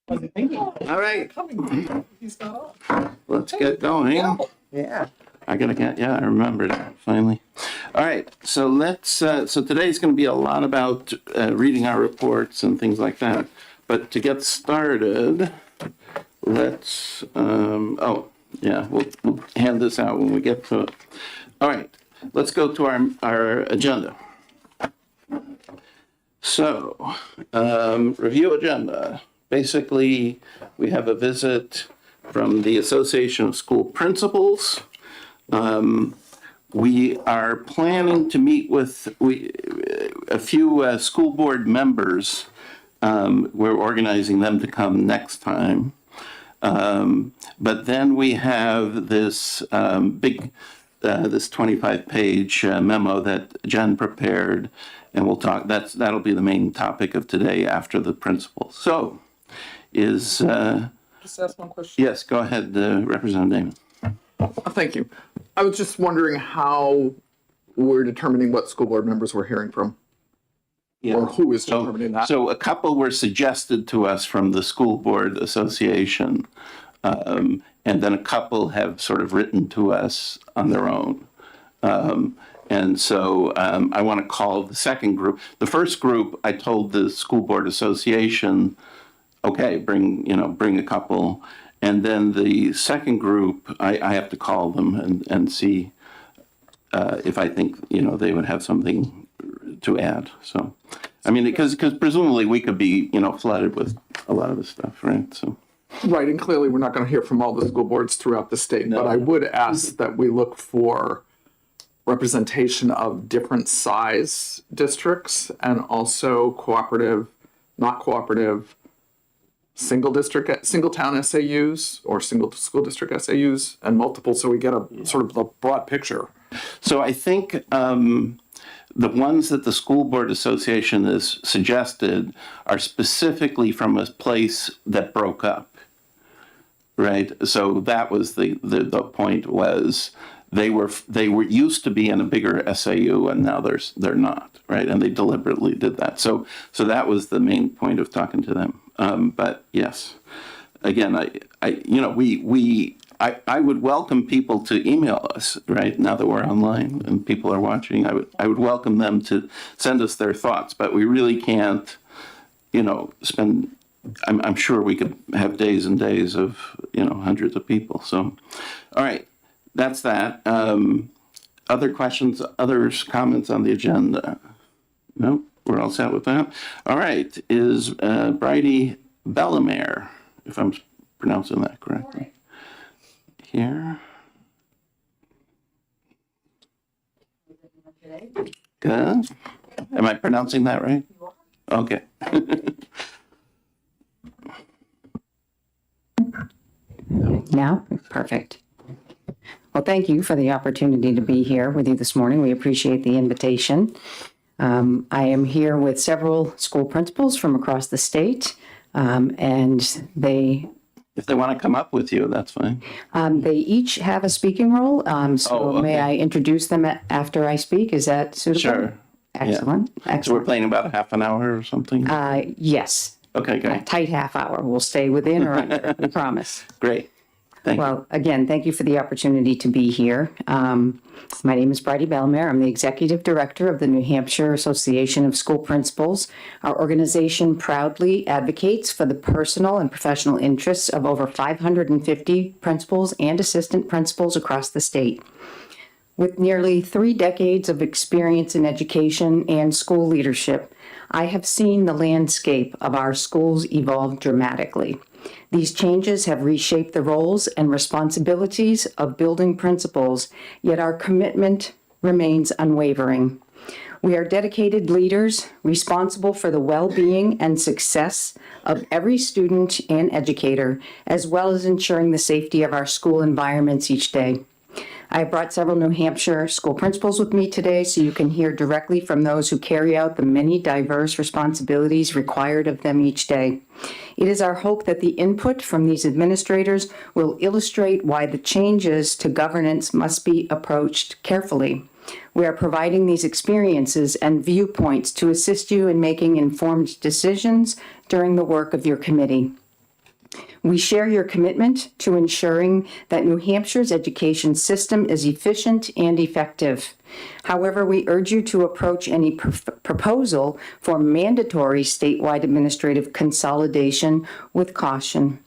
All right, let's get going. Yeah. I remember that finally. All right, so so today's going to be a lot about reading our reports and things like that. But to get started, let's, we'll hand this out when we get to it. All right, let's go to our agenda. So, review agenda. Basically, we have a visit from the Association of School Principals. We are planning to meet with a few school board members. We're organizing them to come next time. But then we have this this 25-page memo that Jen prepared, and we'll talk. That'll be the main topic of today after the principal. So, just ask one question? Yes, go ahead, Representative Damon. Thank you. I was just wondering how we're determining what school board members we're hearing from, or who is determining that. So a couple were suggested to us from the School Board Association, and then a couple have sort of written to us on their own. And so I want to call the second group. The first group, I told the School Board Association, okay, bring a couple. And then the second group, I have to call them and see if I think, they would have something to add. So, I mean, because presumably we could be, flooded with a lot of this stuff, right? So. Right, and clearly we're not going to hear from all the school boards throughout the state, but I would ask that we look for representation of different size districts and also cooperative, not cooperative, single town SAUs or single school district SAUs and multiple, so we get a sort of a broad picture. So I think the ones that the School Board Association has suggested are specifically from a place that broke up, right? So that was the point was they were used to be in a bigger SAU and now they're not, right? And they deliberately did that. So that was the main point of talking to them. But yes, again, I would welcome people to email us, right? Now that we're online and people are watching, I would welcome them to send us their thoughts, but we really can't, spend, I'm sure we could have days and days of, hundreds of people. So, all right, that's that. Other questions, others, comments on the agenda? No, we're all set with that. All right, is Bridie Bellemare, if I'm pronouncing that correctly, here? Good. Am I pronouncing that right? Okay. Now? Perfect. Well, thank you for the opportunity to be here with you this morning. We appreciate the invitation. I am here with several school principals from across the state, and if they want to come up with you, that's fine. They each have a speaking role, okay. May I introduce them after I speak? Is that suitable? Sure. Excellent. Yeah. Excellent. So we're playing about a half an hour or something? Yes. Okay, great. A tight half hour. We'll stay within or under, we promise. Great. Thank you. Well, again, thank you for the opportunity to be here. My name is Bridie Bellemare. I'm the Executive Director of the New Hampshire Association of School Principals. Our organization proudly advocates for the personal and professional interests of over 550 principals and assistant principals across the state. With nearly 3 decades of experience in education and school leadership, I have seen the landscape of our schools evolve dramatically. These changes have reshaped the roles and responsibilities of building principals, yet our commitment remains unwavering. We are dedicated leaders responsible for the well-being and success of every student and educator, as well as ensuring the safety of our school environments each day. I have brought several New Hampshire school principals with me today so you can hear directly from those who carry out the many diverse responsibilities required of them each day. It is our hope that the input from these administrators will illustrate why the changes to governance must be approached carefully. We are providing these experiences and viewpoints to assist you in making informed decisions during the work of your committee. We share your commitment to ensuring that New Hampshire's education system is efficient and effective. However, we urge you to approach any proposal for mandatory statewide administrative consolidation with caution.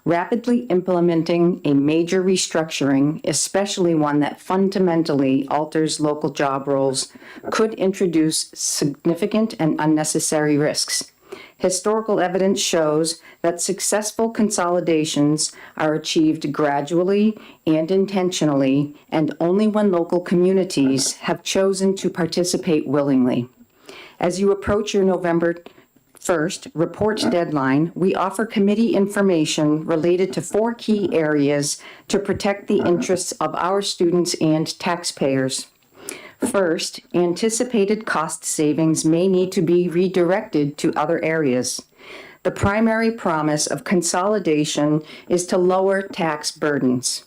Rapidly implementing a major restructuring, especially one that fundamentally alters local job roles, could introduce significant and unnecessary risks. Historical evidence shows that successful consolidations are achieved gradually and intentionally, and only when local communities have chosen to participate willingly. As you approach your November 1st report deadline, we offer committee information related to 4 key areas to protect the interests of our students and taxpayers. First, anticipated cost savings may need to be redirected to other areas. The primary promise of consolidation is to lower tax burdens.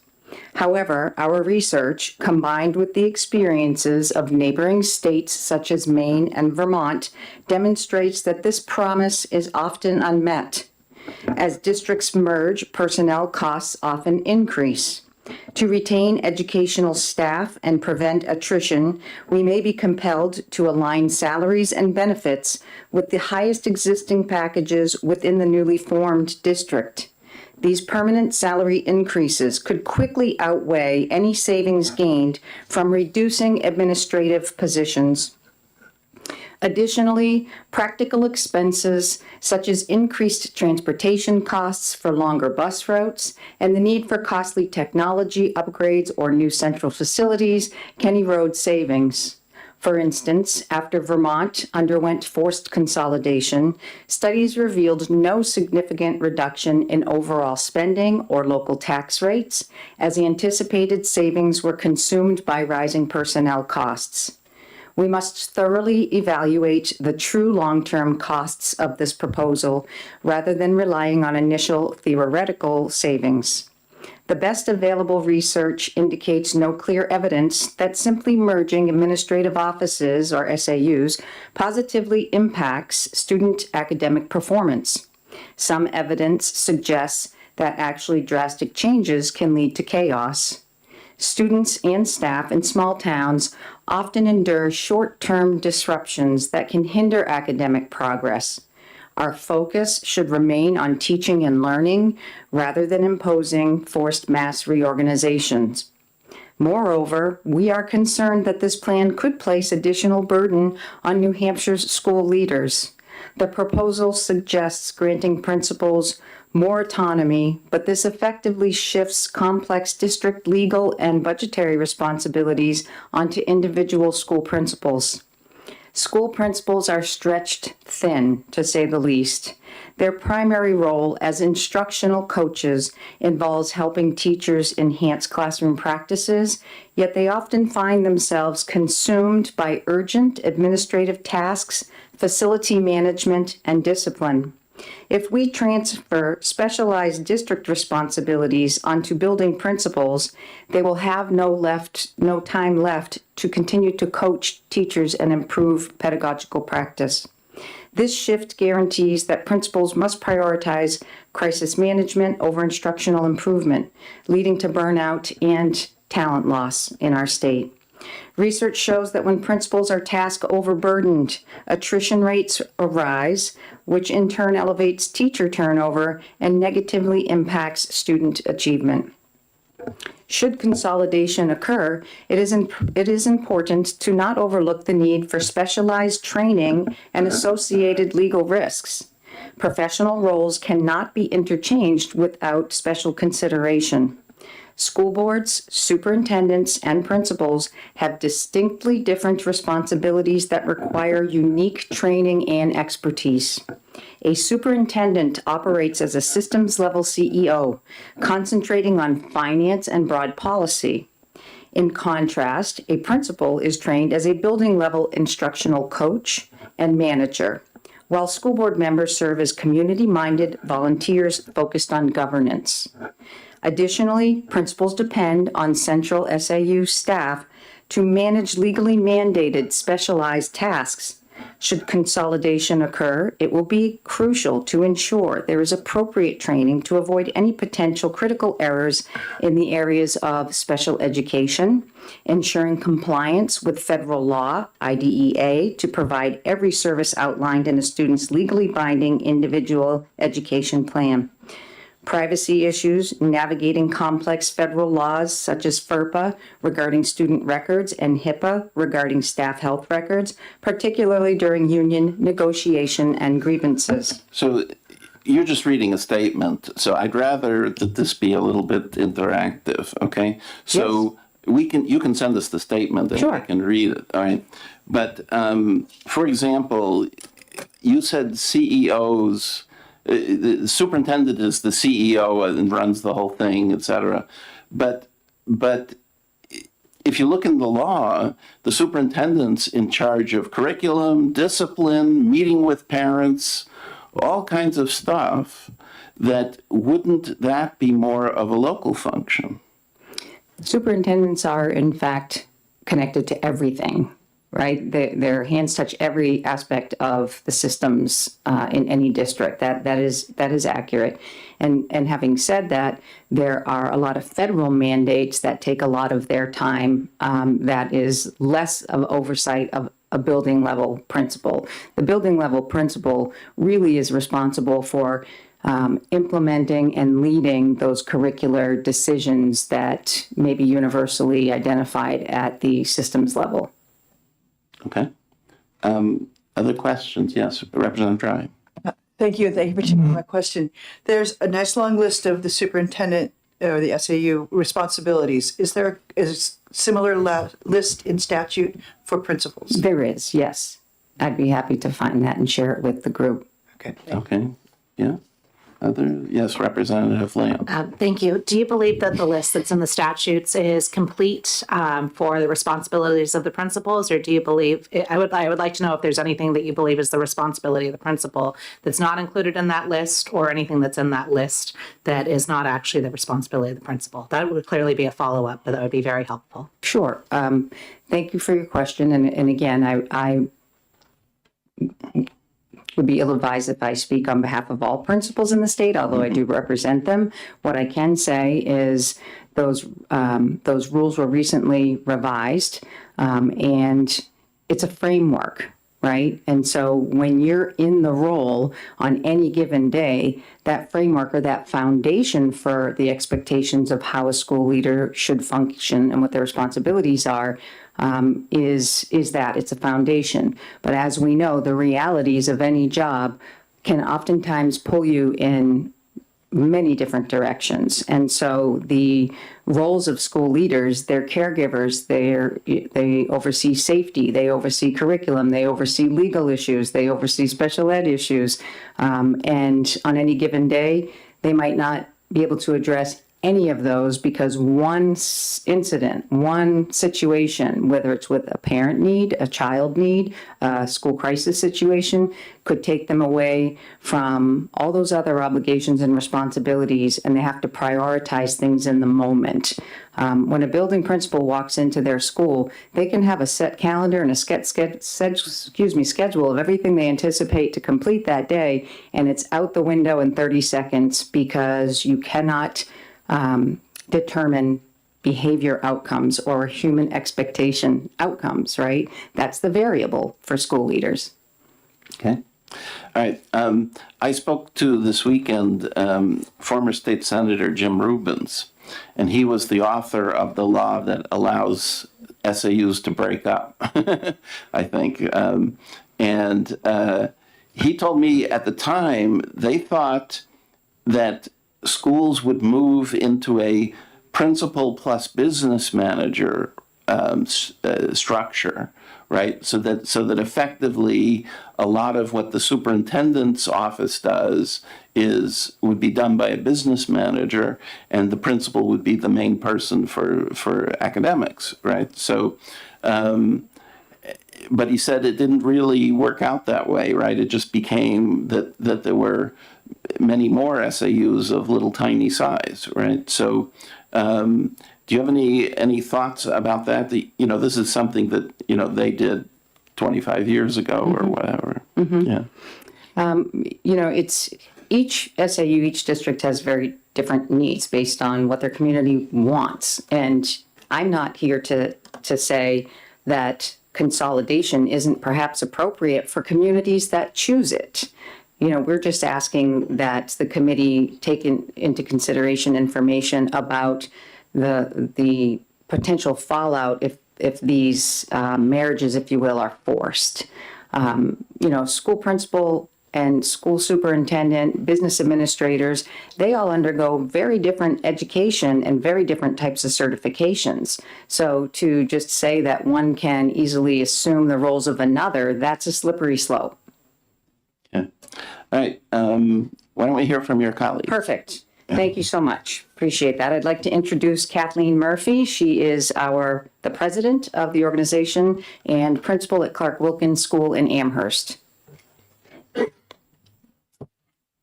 However, our research, combined with the experiences of neighboring states such as Maine and Vermont, demonstrates that this promise is often unmet. As districts merge, personnel costs often increase. To retain educational staff and prevent attrition, we may be compelled to align salaries and benefits with the highest existing packages within the newly formed district. These permanent salary increases could quickly outweigh any savings gained from reducing administrative positions. Additionally, practical expenses such as increased transportation costs for longer bus routes and the need for costly technology upgrades or new central facilities can erode savings. For instance, after Vermont underwent forced consolidation, studies revealed no significant reduction in overall spending or local tax rates, as the anticipated savings were consumed by rising personnel costs. We must thoroughly evaluate the true long-term costs of this proposal rather than relying on initial theoretical savings. The best available research indicates no clear evidence that simply merging administrative offices, or SAUs, positively impacts student academic performance. Some evidence suggests that actually drastic changes can lead to chaos. Students and staff in small towns often endure short-term disruptions that can hinder academic progress. Our focus should remain on teaching and learning rather than imposing forced mass reorganizations. Moreover, we are concerned that this plan could place additional burden on New Hampshire's school leaders. The proposal suggests granting principals more autonomy, but this effectively shifts complex district legal and budgetary responsibilities onto individual school principals. School principals are stretched thin, to say the least. Their primary role as instructional coaches involves helping teachers enhance classroom practices, yet they often find themselves consumed by urgent administrative tasks, facility management, and discipline. If we transfer specialized district responsibilities onto building principals, they will have no time left to continue to coach teachers and improve pedagogical practice. This shift guarantees that principals must prioritize crisis management over instructional improvement, leading to burnout and talent loss in our state. Research shows that when principals are task overburdened, attrition rates arise, which in turn elevates teacher turnover and negatively impacts student achievement. Should consolidation occur, it is important to not overlook the need for specialized training and associated legal risks. Professional roles cannot be interchanged without special consideration. School boards, superintendents, and principals have distinctly different responsibilities that require unique training and expertise. A superintendent operates as a systems-level CEO, concentrating on finance and broad policy. In contrast, a principal is trained as a building-level instructional coach and manager, while school board members serve as community-minded volunteers focused on governance. Additionally, principals depend on central SAU staff to manage legally mandated specialized tasks, Should consolidation occur, it will be crucial to ensure there is appropriate training to avoid any potential critical errors in the areas of special education, ensuring compliance with federal law, IDEA, to provide every service outlined in a student's legally binding individual education plan. Privacy issues, navigating complex federal laws such as FERPA regarding student records and HIPAA regarding staff health records, particularly during union negotiation and grievances. So you're just reading a statement, so I'd rather that this be a little bit interactive, okay? So you can send us the statement and Sure. I can read it, all right? But for example, you said CEOs, the superintendent is the CEO and runs the whole thing, et cetera. But if you look in the law, the superintendent's in charge of curriculum, discipline, meeting with parents, all kinds of stuff. Wouldn't that be more of a local function? Superintendents are, in fact, connected to everything, right? Their hands touch every aspect of the systems in any district. That is accurate. And having said that, there are a lot of federal mandates that take a lot of their time. That is less of oversight of a building level principal. The building level principal really is responsible for implementing and leading those curricular decisions that may be universally identified at the systems level. Okay. Other questions? Yes, Representative Dry. Thank you. Thank you for taking my question. There's a nice long list of the superintendent or the SAU responsibilities. Is there a similar list in statute for principals? There is, yes. I'd be happy to find that and share it with the group. Okay. Okay. Yeah. Yes, Representative Lamb. Thank you. Do you believe that the list that's in the statutes is complete for the responsibilities of the principals, or do you believe? I would like to know if there's anything that you believe is the responsibility of the principal that's not included in that list, or anything that's in that list that is not actually the responsibility of the principal. That would clearly be a follow-up, but that would be very helpful. Sure. Thank you for your question. And again, I would be ill-advised if I speak on behalf of all principals in the state, although I do represent them. What I can say is those rules were recently revised, and it's a framework, right? And so when you're in the role on any given day, that framework or that foundation for the expectations of how a school leader should function and what their responsibilities are is that it's a foundation. But as we know, the realities of any job can oftentimes pull you in many different directions. And so the roles of school leaders, they're caregivers, they oversee safety, they oversee curriculum, they oversee legal issues, they oversee special ed issues. And on any given day, they might not be able to address any of those because one incident, one situation, whether it's with a parent need, a child need, a school crisis situation, could take them away from all those other obligations and responsibilities, and they have to prioritize things in the moment. When a building principal walks into their school, they can have a set calendar and a schedule of everything they anticipate to complete that day, and it's out the window in 30 seconds because you cannot determine behavior outcomes or human expectation outcomes, right? That's the variable for school leaders. Okay. All right. I spoke to this weekend former State Senator Jim Rubens, and he was the author of the law that allows SAUs to break up, I think. He told me at the time they thought that schools would move into a principal plus business manager structure, right? So that effectively a lot of what the superintendent's office does would be done by a business manager, and the principal would be the main person for academics, right? So, but he said it didn't really work out that way, right? It just became that there were many more SAUs of little tiny size, right? So do you have any thoughts about that? This is something that, they did 25 years ago or whatever. Yeah. You know, it's each SAU, each district has very different needs based on what their community wants. And I'm not here to say that consolidation isn't perhaps appropriate for communities that choose it. You know, we're just asking that the committee take into consideration information about the potential fallout if these marriages, if you will, are forced. You know, school principal and school superintendent, business administrators, they all undergo very different education and very different types of certifications. So to just say that one can easily assume the roles of another, that's a slippery slope. Yeah. All right. Why don't we hear from your colleague? Perfect. Thank you so much. Appreciate that. I'd like to introduce Kathleen Murphy. She is the president of the organization and principal at Clark Wilkins School in Amherst.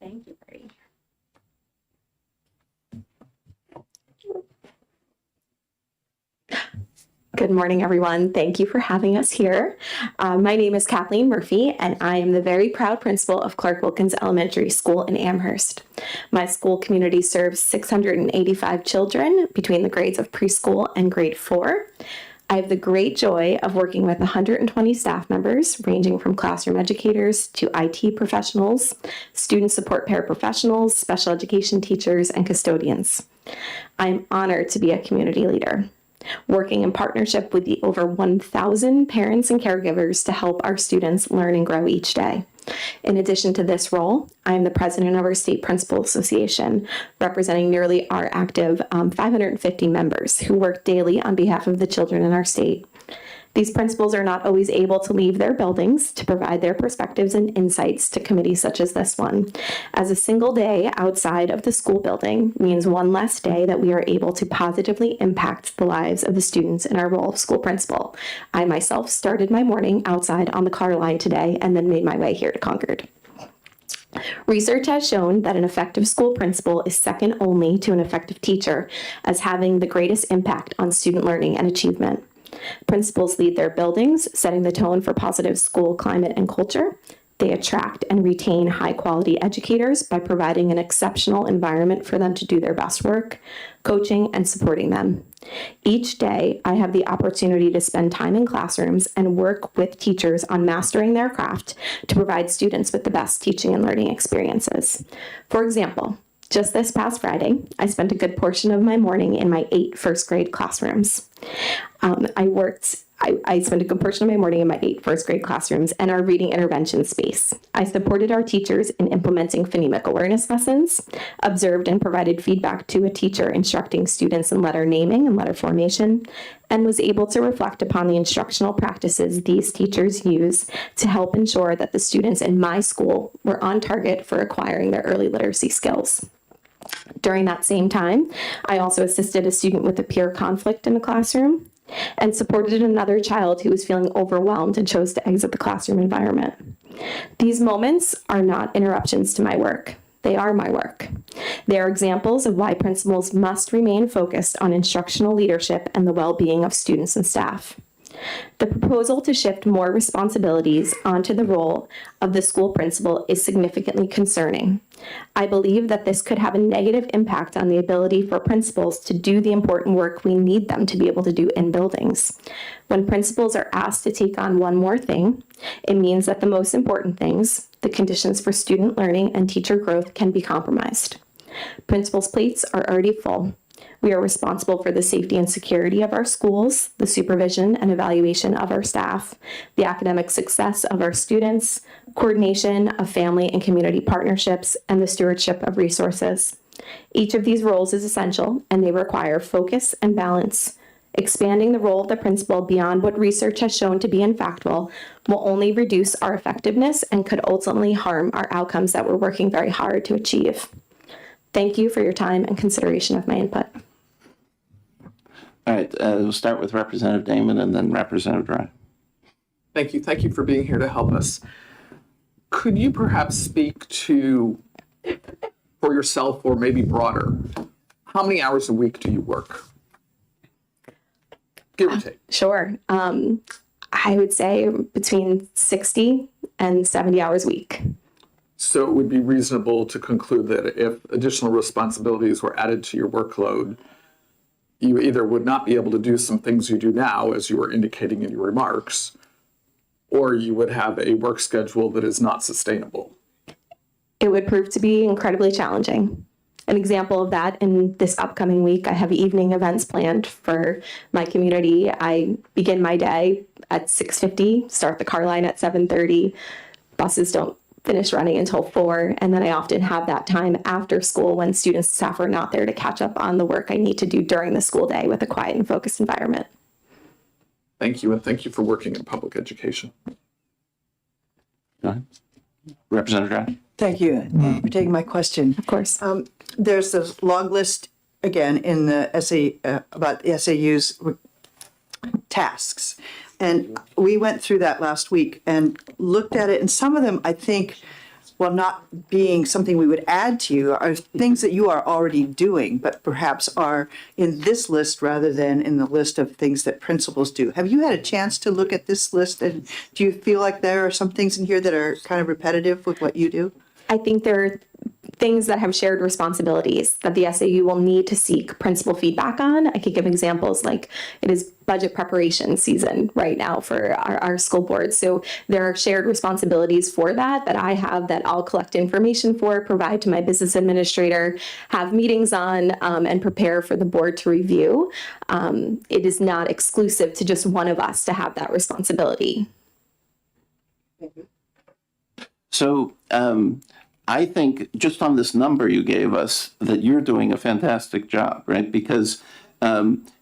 Thank you, Brady. Good morning, everyone. Thank you for having us here. My name is Kathleen Murphy, and I am the very proud principal of Clark Wilkins Elementary School in Amherst. My school community serves 685 children between the grades of preschool and grade 4. I have the great joy of working with 120 staff members, ranging from classroom educators to IT professionals, student support paraprofessionals, special education teachers, and custodians. I am honored to be a community leader, working in partnership with the over 1,000 parents and caregivers to help our students learn and grow each day. In addition to this role, I am the president of our state principal association, representing nearly our active 550 members who work daily on behalf of the children in our state. These principals are not always able to leave their buildings to provide their perspectives and insights to committees such as this one, as a single day outside of the school building means one less day that we are able to positively impact the lives of the students in our role of school principal. I myself started my morning outside on the car line today and then made my way here to Concord. Research has shown that an effective school principal is second only to an effective teacher as having the greatest impact on student learning and achievement. Principals lead their buildings, setting the tone for positive school climate and culture. They attract and retain high-quality educators by providing an exceptional environment for them to do their best work, coaching, and supporting them. Each day, I have the opportunity to spend time in classrooms and work with teachers on mastering their craft to provide students with the best teaching and learning experiences. For example, just this past Friday, I spent a good portion of my morning in my 8 first grade classrooms. I spent a good portion of my morning in my 8 first grade classrooms and our reading intervention space. I supported our teachers in implementing phonemic awareness lessons, observed and provided feedback to a teacher instructing students in letter naming and letter formation, and was able to reflect upon the instructional practices these teachers use to help ensure that the students in my school were on target for acquiring their early literacy skills. During that same time, I also assisted a student with a peer conflict in the classroom and supported another child who was feeling overwhelmed and chose to exit the classroom environment. These moments are not interruptions to my work. They are my work. They are examples of why principals must remain focused on instructional leadership and the well-being of students and staff. The proposal to shift more responsibilities onto the role of the school principal is significantly concerning. I believe that this could have a negative impact on the ability for principals to do the important work we need them to be able to do in buildings. When principals are asked to take on one more thing, it means that the most important things, the conditions for student learning and teacher growth, can be compromised. Principals' plates are already full. We are responsible for the safety and security of our schools, the supervision and evaluation of our staff, the academic success of our students, coordination of family and community partnerships, and the stewardship of resources. Each of these roles is essential, and they require focus and balance. Expanding the role of the principal beyond what research has shown to be impactful will only reduce our effectiveness and could ultimately harm our outcomes that we're working very hard to achieve. Thank you for your time and consideration of my input. All right, we'll start with Representative Damon and then Representative Dry. Thank you. Thank you for being here to help us. Could you perhaps speak to, for yourself or maybe broader, how many hours a week do you work? Give or take. Sure. I would say between 60 and 70 hours a week. So it would be reasonable to conclude that if additional responsibilities were added to your workload, you either would not be able to do some things you do now, as you were indicating in your remarks, or you would have a work schedule that is not sustainable. It would prove to be incredibly challenging. An example of that, in this upcoming week, I have evening events planned for my community. I begin my day at 6:50, start the car line at 7:30. Buses don't finish running until 4, and then I often have that time after school when students and staff are not there to catch up on the work I need to do during the school day with a quiet and focused environment. Thank you, and thank you for working in public education. Go ahead. Representative Dry. Thank you for taking my question. Of course. There's this long list again in the essay about the SAU's tasks. And we went through that last week and looked at it, and some of them, I think, while not being something we would add to you, are things that you are already doing, but perhaps are in this list rather than in the list of things that principals do. Have you had a chance to look at this list, and do you feel like there are some things in here that are kind of repetitive with what you do? I think there are things that have shared responsibilities that the SAU will need to seek principal feedback on. I could give examples like it is budget preparation season right now for our school board. So there are shared responsibilities for that I have that I'll collect information for, provide to my business administrator, have meetings on, and prepare for the board to review. It is not exclusive to just one of us to have that responsibility. So I think just on this number you gave us that you're doing a fantastic job, right? Because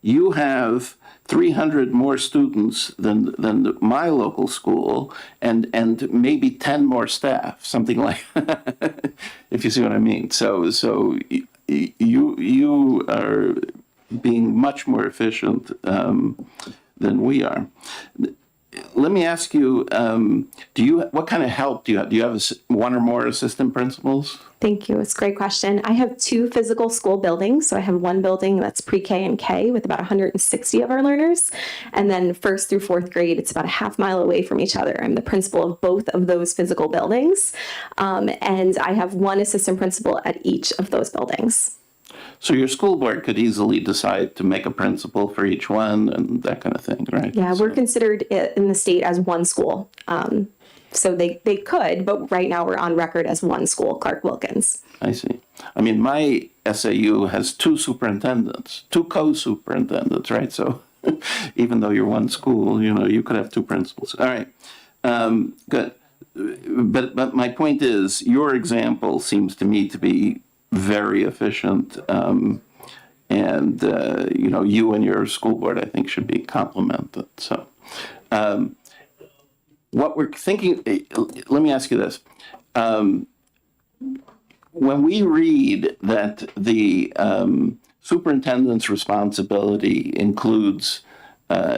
you have 300 more students than my local school, and maybe 10 more staff, something like, if you see what I mean. So you are being much more efficient than we are. Let me ask you, what kind of help do you have? Do you have one or more assistant principals? Thank you. It's a great question. I have 2 physical school buildings. So I have one building that's pre-K and K with about 160 of our learners. And then 1st through 4th grade, it's about a half mile away from each other. I'm the principal of both of those physical buildings. And I have one assistant principal at each of those buildings. So your school board could easily decide to make a principal for each one and that kind of thing, right? Yeah, we're considered in the state as one school. So they could, but right now we're on record as one school, Clark Wilkins. I see. I mean, my SAU has 2 superintendents, 2 co-superintendents, right? So even though you're one school, you could have 2 principals. All right, good. But my point is, your example seems to me to be very efficient, and you and your school board, I think, should be complimented. So, what we're thinking. Let me ask you this: when we read that the superintendent's responsibility includes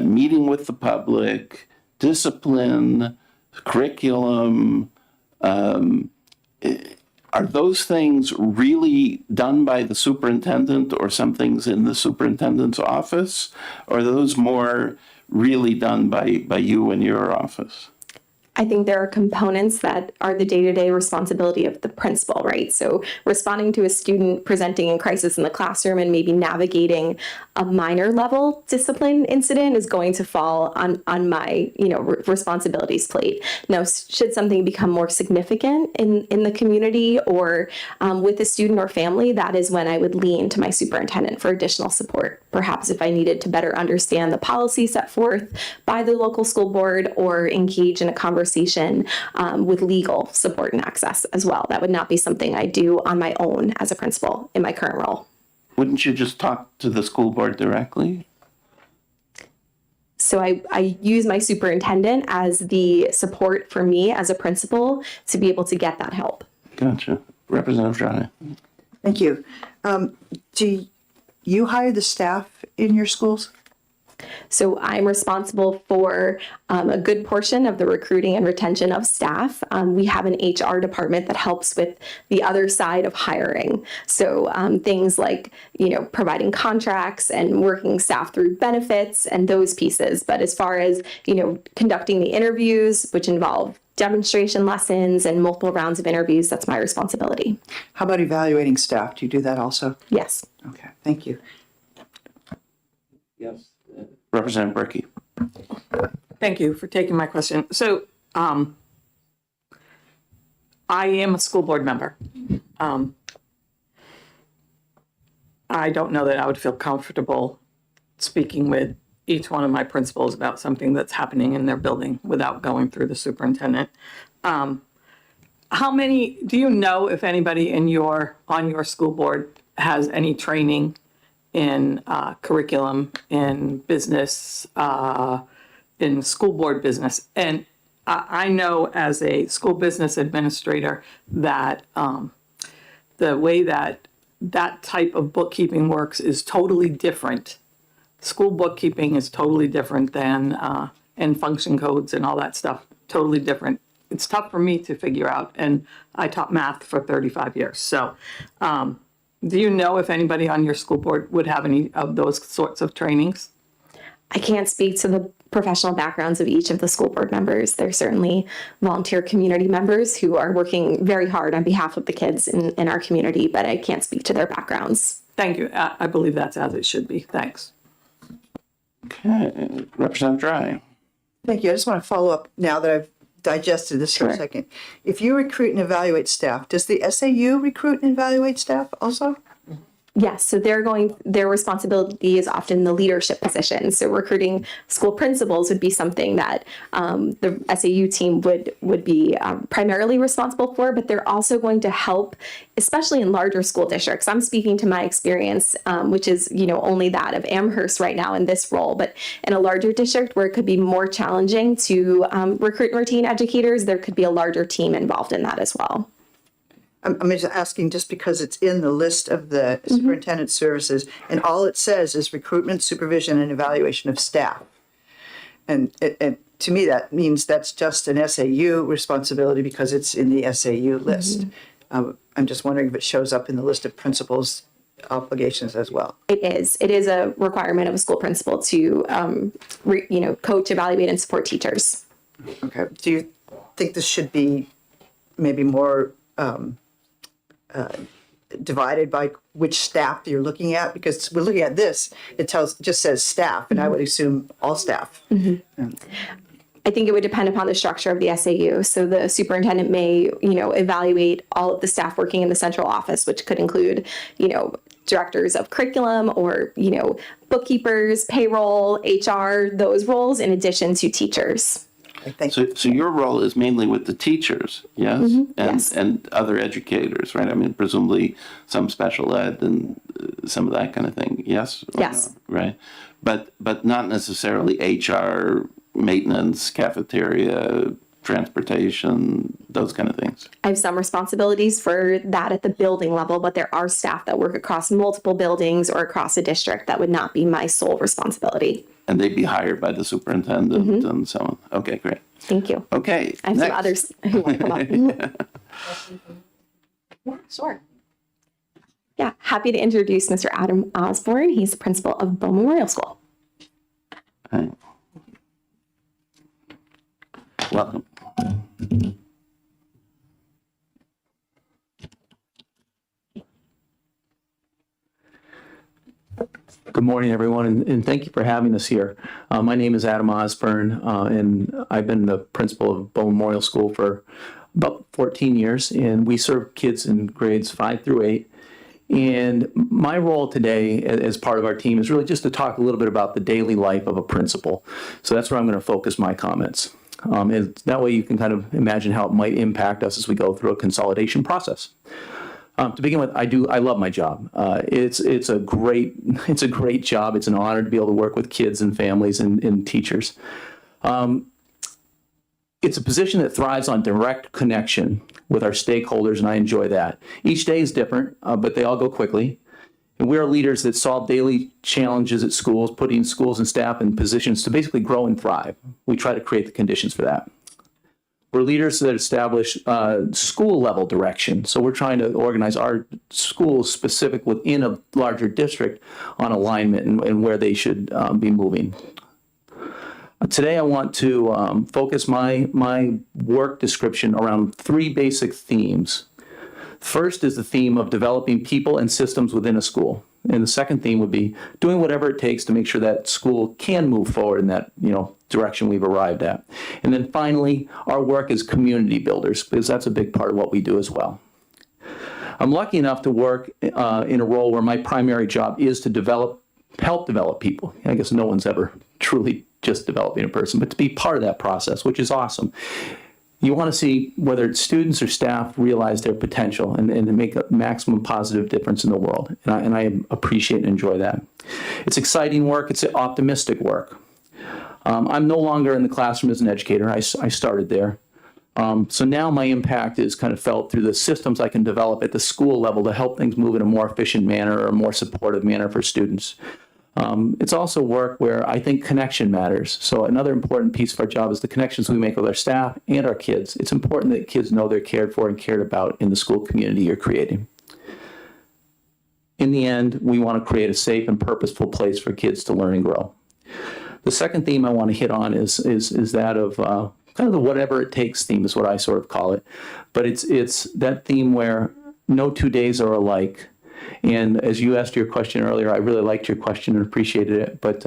meeting with the public, discipline, curriculum. Are those things really done by the superintendent or some things in the superintendent's office? Or are those more really done by you and your office? I think there are components that are the day-to-day responsibility of the principal, right? So responding to a student presenting in crisis in the classroom and maybe navigating a minor level discipline incident is going to fall on my, responsibilities plate. Now, should something become more significant in the community or with a student or family, that is when I would lean to my superintendent for additional support. Perhaps if I needed to better understand the policy set forth by the local school board or engage in a conversation with legal support and access as well. That would not be something I do on my own as a principal in my current role. Wouldn't you just talk to the school board directly? So I use my superintendent as the support for me as a principal to be able to get that help. Gotcha. Representative Johnny. Thank you. Do you hire the staff in your schools? So I'm responsible for a good portion of the recruiting and retention of staff. We have an HR department that helps with the other side of hiring. So things like, providing contracts and working staff through benefits and those pieces. But as far as, conducting the interviews, which involve demonstration lessons and multiple rounds of interviews, that's my responsibility. How about evaluating staff? Do you do that also? Yes. Okay, thank you. Yes. Representative Berkey. Thank you for taking my question. So, I am a school board member. I don't know that I would feel comfortable speaking with each one of my principals about something that's happening in their building without going through the superintendent. How many, do you know if anybody on your school board has any training in curriculum, in business, in school board business? And I know as a school business administrator that the way that type of bookkeeping works is totally different. School bookkeeping is totally different than, and function codes and all that stuff, totally different. It's tough for me to figure out, and I taught math for 35 years. So, do you know if anybody on your school board would have any of those sorts of trainings? I can't speak to the professional backgrounds of each of the school board members. They're certainly volunteer community members who are working very hard on behalf of the kids in our community, but I can't speak to their backgrounds. Thank you. I believe that's as it should be. Thanks. Okay. Representative Dry. Thank you. I just want to follow up now that I've digested this for a Sure. second. If you recruit and evaluate staff, does the SAU recruit and evaluate staff also? Yes, so their responsibility is often the leadership position. So recruiting school principals would be something that the SAU team would be primarily responsible for, but they're also going to help, especially in larger school districts. I'm speaking to my experience, which is, only that of Amherst right now in this role, but in a larger district where it could be more challenging to recruit and retain educators, there could be a larger team involved in that as well. I'm just asking just because it's in the list of the superintendent services, and all it says is recruitment, supervision, and evaluation of staff. And to me, that means that's just an SAU responsibility because it's in the SAU list. I'm just wondering if it shows up in the list of principals' obligations as well. It is. It is a requirement of a school principal to, coach, evaluate, and support teachers. Okay. Do you think this should be maybe more divided by which staff you're looking at? Because we're looking at this, it just says staff, and I would assume all staff. I think it would depend upon the structure of the SAU. So the superintendent may, evaluate all of the staff working in the central office, which could include, directors of curriculum or, bookkeepers, payroll, HR, those roles in addition to teachers. Thank you. So your role is mainly with the teachers, yes? yes. And other educators, right? I mean, presumably some special ed and some of that kind of thing, yes? Or Yes. no? Right. But not necessarily HR, maintenance, cafeteria, transportation, those kind of things. I have some responsibilities for that at the building level, but there are staff that work across multiple buildings or across a district that would not be my sole responsibility. And they'd be hired by the superintendent and so on. Okay, great. Thank you. Okay. I have next. some others who want to come up. Yeah, sure. Yeah, happy to introduce Mr. Adam Osborne. He's the principal of Bow Memorial School. Hi. Welcome. Good morning, everyone, and thank you for having us here. My name is Adam Osborne, and I've been the principal of Bow Memorial School for about 14 years, and we serve kids in grades 5 through 8. And my role today as part of our team is really just to talk a little bit about the daily life of a principal. So that's where I'm going to focus my comments. And that way you can kind of imagine how it might impact us as we go through a consolidation process. To begin with, I love my job. It's a great job. It's an honor to be able to work with kids and families and teachers. It's a position that thrives on direct connection with our stakeholders, and I enjoy that. Each day is different, but they all go quickly. And we are leaders that solve daily challenges at schools, putting schools and staff in positions to basically grow and thrive. We try to create the conditions for that. We're leaders that establish school level direction. So we're trying to organize our schools specific within a larger district on alignment and where they should be moving. Today, I want to focus my work description around 3 basic themes. First is the theme of developing people and systems within a school. And the second theme would be doing whatever it takes to make sure that school can move forward in that, direction we've arrived at. And then finally, our work as community builders, because that's a big part of what we do as well. I'm lucky enough to work in a role where my primary job is to help develop people. I guess no one's ever truly just developing a person, but to be part of that process, which is awesome. You want to see whether it's students or staff realize their potential and to make a maximum positive difference in the world. And I appreciate and enjoy that. It's exciting work. It's optimistic work. I'm no longer in the classroom as an educator. I started there. So now my impact is kind of felt through the systems I can develop at the school level to help things move in a more efficient manner or a more supportive manner for students. It's also work where I think connection matters. So another important piece of our job is the connections we make with our staff and our kids. It's important that kids know they're cared for and cared about in the school community you're creating. In the end, we want to create a safe and purposeful place for kids to learn and grow. The second theme I want to hit on is that of kind of the whatever it takes theme is what I sort of call it. But it's that theme where no 2 days are alike. And as you asked your question earlier, I really liked your question and appreciated it. But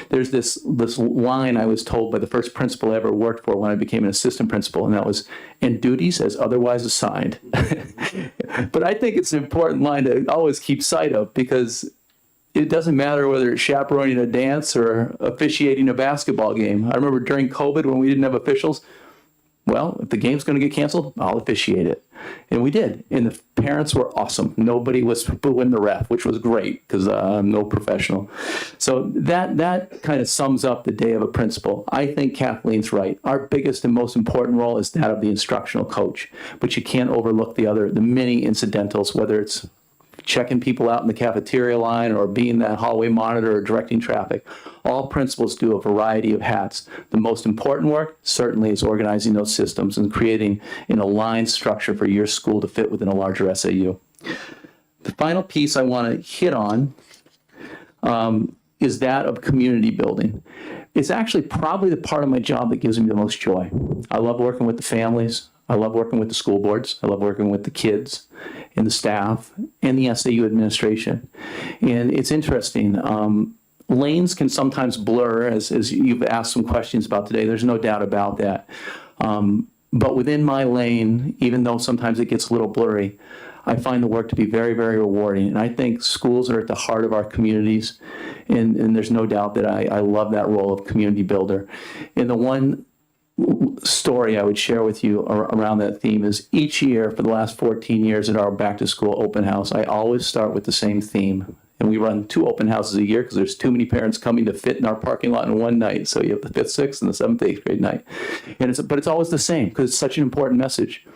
there's this line I was told by the first principal I ever worked for when I became an assistant principal, and that was, "And duties as otherwise assigned." But I think it's an important line to always keep sight of, because it doesn't matter whether it's chaperoning a dance or officiating a basketball game. I remember during COVID when we didn't have officials, well, if the game's going to get canceled, I'll officiate it. And we did. And the parents were awesome. Nobody was booing the ref, which was great because I'm no professional. So that kind of sums up the day of a principal. I think Kathleen's right. Our biggest and most important role is that of the instructional coach. But you can't overlook the many incidentals, whether it's checking people out in the cafeteria line or being that hallway monitor or directing traffic. All principals do a variety of hats. The most important work certainly is organizing those systems and creating an aligned structure for your school to fit within a larger SAU. The final piece I want to hit on is that of community building. It's actually probably the part of my job that gives me the most joy. I love working with the families. I love working with the school boards. I love working with the kids and the staff and the SAU administration. And it's interesting. Lanes can sometimes blur, as you've asked some questions about today. There's no doubt about that. But within my lane, even though sometimes it gets a little blurry, I find the work to be very, very rewarding. And I think schools are at the heart of our communities. And there's no doubt that I love that role of community builder. And the one story I would share with you around that theme is each year for the last 14 years at our back to school open house, I always start with the same theme. And we run 2 open houses a year because there's too many parents coming to fit in our parking lot in one night. So you have the 5th, 6th, and the 7th, 8th grade night. But it's always the same because it's such an important message.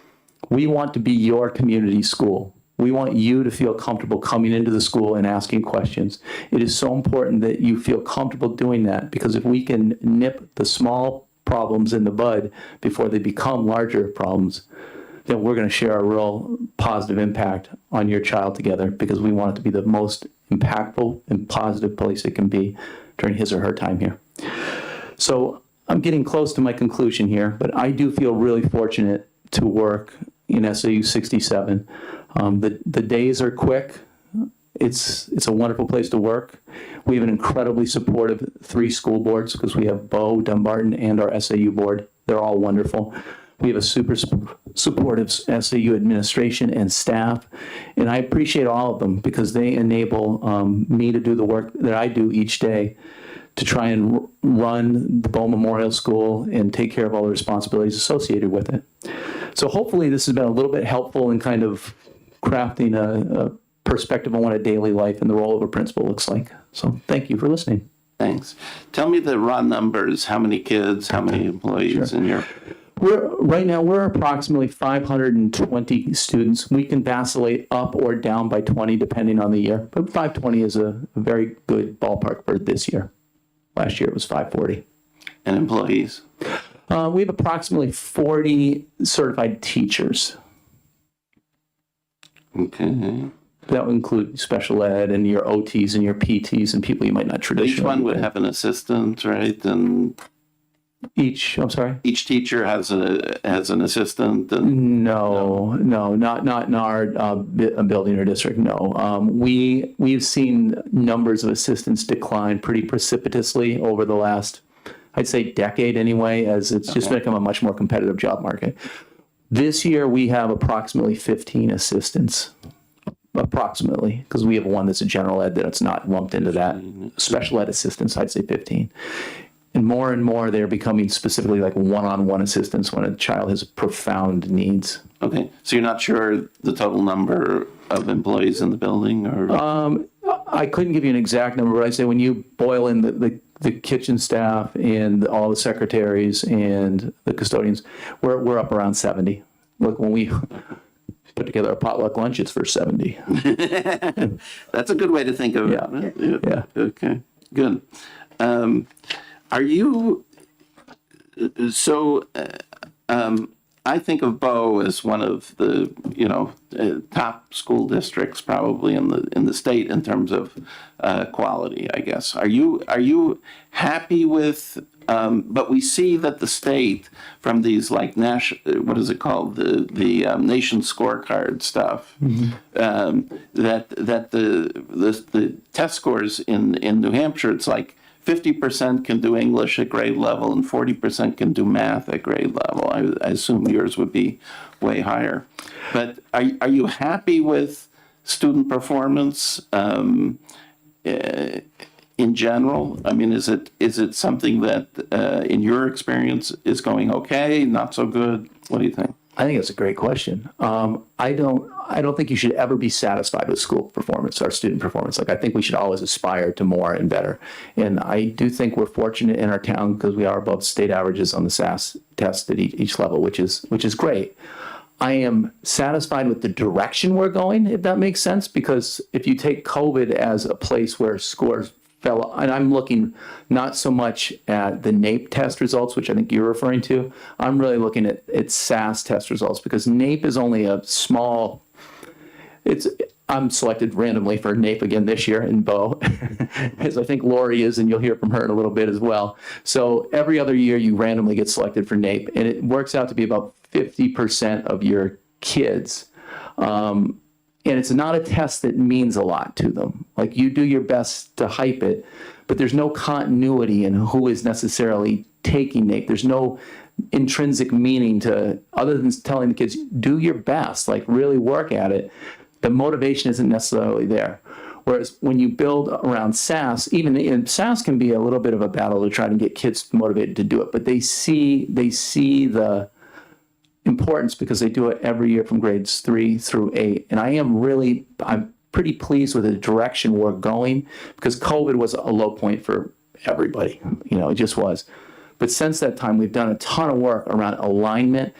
We want to be your community school. We want you to feel comfortable coming into the school and asking questions. It is so important that you feel comfortable doing that, because if we can nip the small problems in the bud before they become larger problems, then we're going to share a real positive impact on your child together, because we want it to be the most impactful and positive place it can be during his or her time here. So I'm getting close to my conclusion here, but I do feel really fortunate to work in SAU 67. The days are quick. It's a wonderful place to work. We have an incredibly supportive 3 school boards, because we have Bo, Dumbarton, and our SAU board. They're all wonderful. We have a super supportive SAU administration and staff, and I appreciate all of them because they enable me to do the work that I do each day to try and run the Bow Memorial School and take care of all the responsibilities associated with it. So hopefully this has been a little bit helpful in kind of crafting a perspective on what a daily life and the role of a principal looks like. So thank you for listening. Thanks. Tell me the raw numbers. How many kids, how many employees in your... Right now, we're approximately 520 students. We can vacillate up or down by 20 depending on the year, but 520 is a very good ballpark for this year. Last year it was 540. And employees? We have approximately 40 certified teachers. Okay. That would include special ed and your OTs and your PTs and people you might not traditionally. Each one would have an assistant, right? And I'm sorry? each teacher has an assistant. And No, not in our building or district. No, we've seen numbers of assistants decline pretty precipitously over the last, I'd say, decade anyway, as it's just become a much more competitive job market. This year we have approximately 15 assistants, approximately, because we have one that's a general ed that's not lumped into that. Special ed assistants, I'd say 15. And more, they're becoming specifically like one-on-one assistants when a child has profound needs. okay, so you're not sure the total number of employees in the building, or? I couldn't give you an exact number, but I'd say when you boil in the kitchen staff and all the secretaries and the custodians, we're up around 70. Look, when we put together a potluck lunch, it's for 70. That's a good way to think of it. Yeah. Okay, good. Are you, so, I think of Bow as one of the, top school districts probably in the state in terms of quality, I guess. Are you happy with, but we see that the state from these like what is it called? The nation scorecard stuff, that the test scores in New Hampshire, it's like 50% can do English at grade level and 40% can do math at grade level. I assume yours would be way higher. But are you happy with student performance in general? I mean, is it something that in your experience is going okay, not so good? What do you think? I think that's a great question. I don't think you should ever be satisfied with school performance or student performance. Like, I think we should always aspire to more and better. And I do think we're fortunate in our town because we are above state averages on the SAS test at each level, which is great. I am satisfied with the direction we're going, if that makes sense, because if you take COVID as a place where scores fell, and I'm looking not so much at the NAEP test results, which I think you're referring to. I'm really looking at SAS test results because NAEP is only a small, I'm selected randomly for NAEP again this year in Bow, as I think Lori is, and you'll hear from her in a little bit as well. So every other year you randomly get selected for NAEP, and it works out to be about 50% of your kids. And it's not a test that means a lot to them. Like, you do your best to hype it, but there's no continuity in who is necessarily taking NAEP. There's no intrinsic meaning to, other than telling the kids, do your best, like really work at it. The motivation isn't necessarily there. Whereas when you build around SAS, and SAS can be a little bit of a battle to try to get kids motivated to do it, but they see the importance because they do it every year from grades 3 through 8. And I'm pretty pleased with the direction we're going because COVID was a low point for everybody. It just was. But since that time, we've done a ton of work around alignment,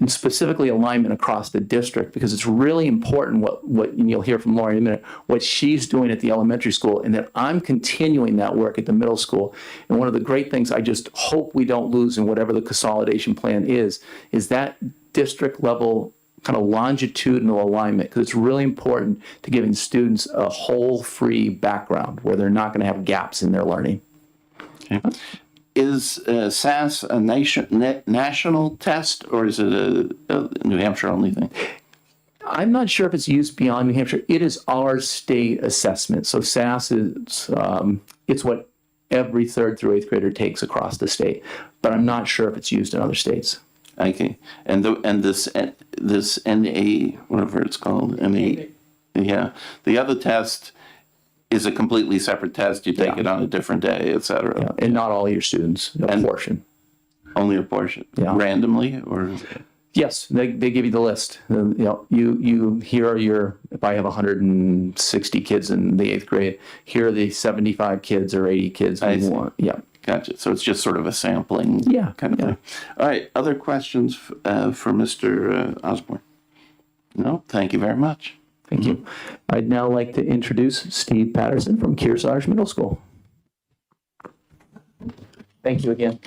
and specifically alignment across the district, because it's really important what and you'll hear from Lauren in a minute, what she's doing at the elementary school, and that I'm continuing that work at the middle school. And one of the great things I just hope we don't lose in whatever the consolidation plan is that district level kind of longitudinal alignment, because it's really important to giving students a whole free background where they're not going to have gaps in their learning. Okay. Is SAS a national test, or is it a New Hampshire only thing? I'm not sure if it's used beyond New Hampshire. It is our state assessment. So SAS is it's what every 3rd through 8th grader takes across the state, but I'm not sure if it's used in other states. Okay, and this NA, whatever it's called, NA, yeah, the other test is a completely separate test. You take it on a different day, et cetera. Yeah, and not all your students, a portion. Only a portion? Yeah. Randomly, or? Yes, they give you the list. You here are your, if I have 160 kids in the 8th grade, here are the 75 kids or 80 kids we want. Yeah. Gotcha. So it's just sort of a sampling Yeah, kind of yeah. thing. All right. Other questions for Mr. Osborne? No? Thank you very much. Thank you. I'd now like to introduce Steve Patterson from Kearsarge Middle School. Thank you again.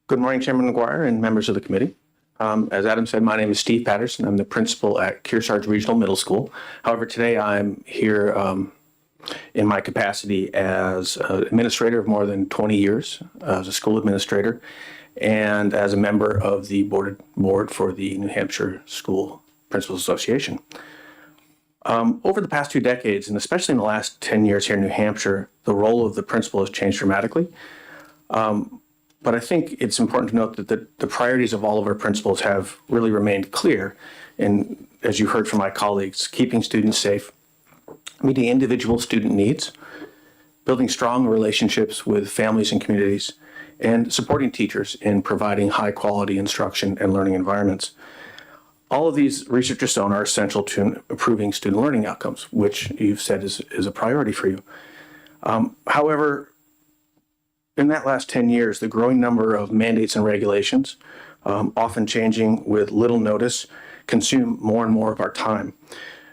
Good morning, Chairman McGuire and members of the committee. As Adam said, my name is Steve Patterson. I'm the principal at Kearsarge Regional Middle School. However, today I'm here in my capacity as an administrator of more than 20 years, as a school administrator, and as a member of the board for the New Hampshire School Principals Association. Over the past 2 decades, and especially in the last 10 years here in New Hampshire, the role of the principal has changed dramatically. But I think it's important to note that the priorities of all of our principals have really remained clear. And as you heard from my colleagues, keeping students safe, meeting individual student needs, building strong relationships with families and communities, and supporting teachers in providing high quality instruction and learning environments. All of these, research has shown, are essential to improving student learning outcomes, which you've said is a priority for you. However, in that last 10 years, the growing number of mandates and regulations, often changing with little notice, consume more and more of our time.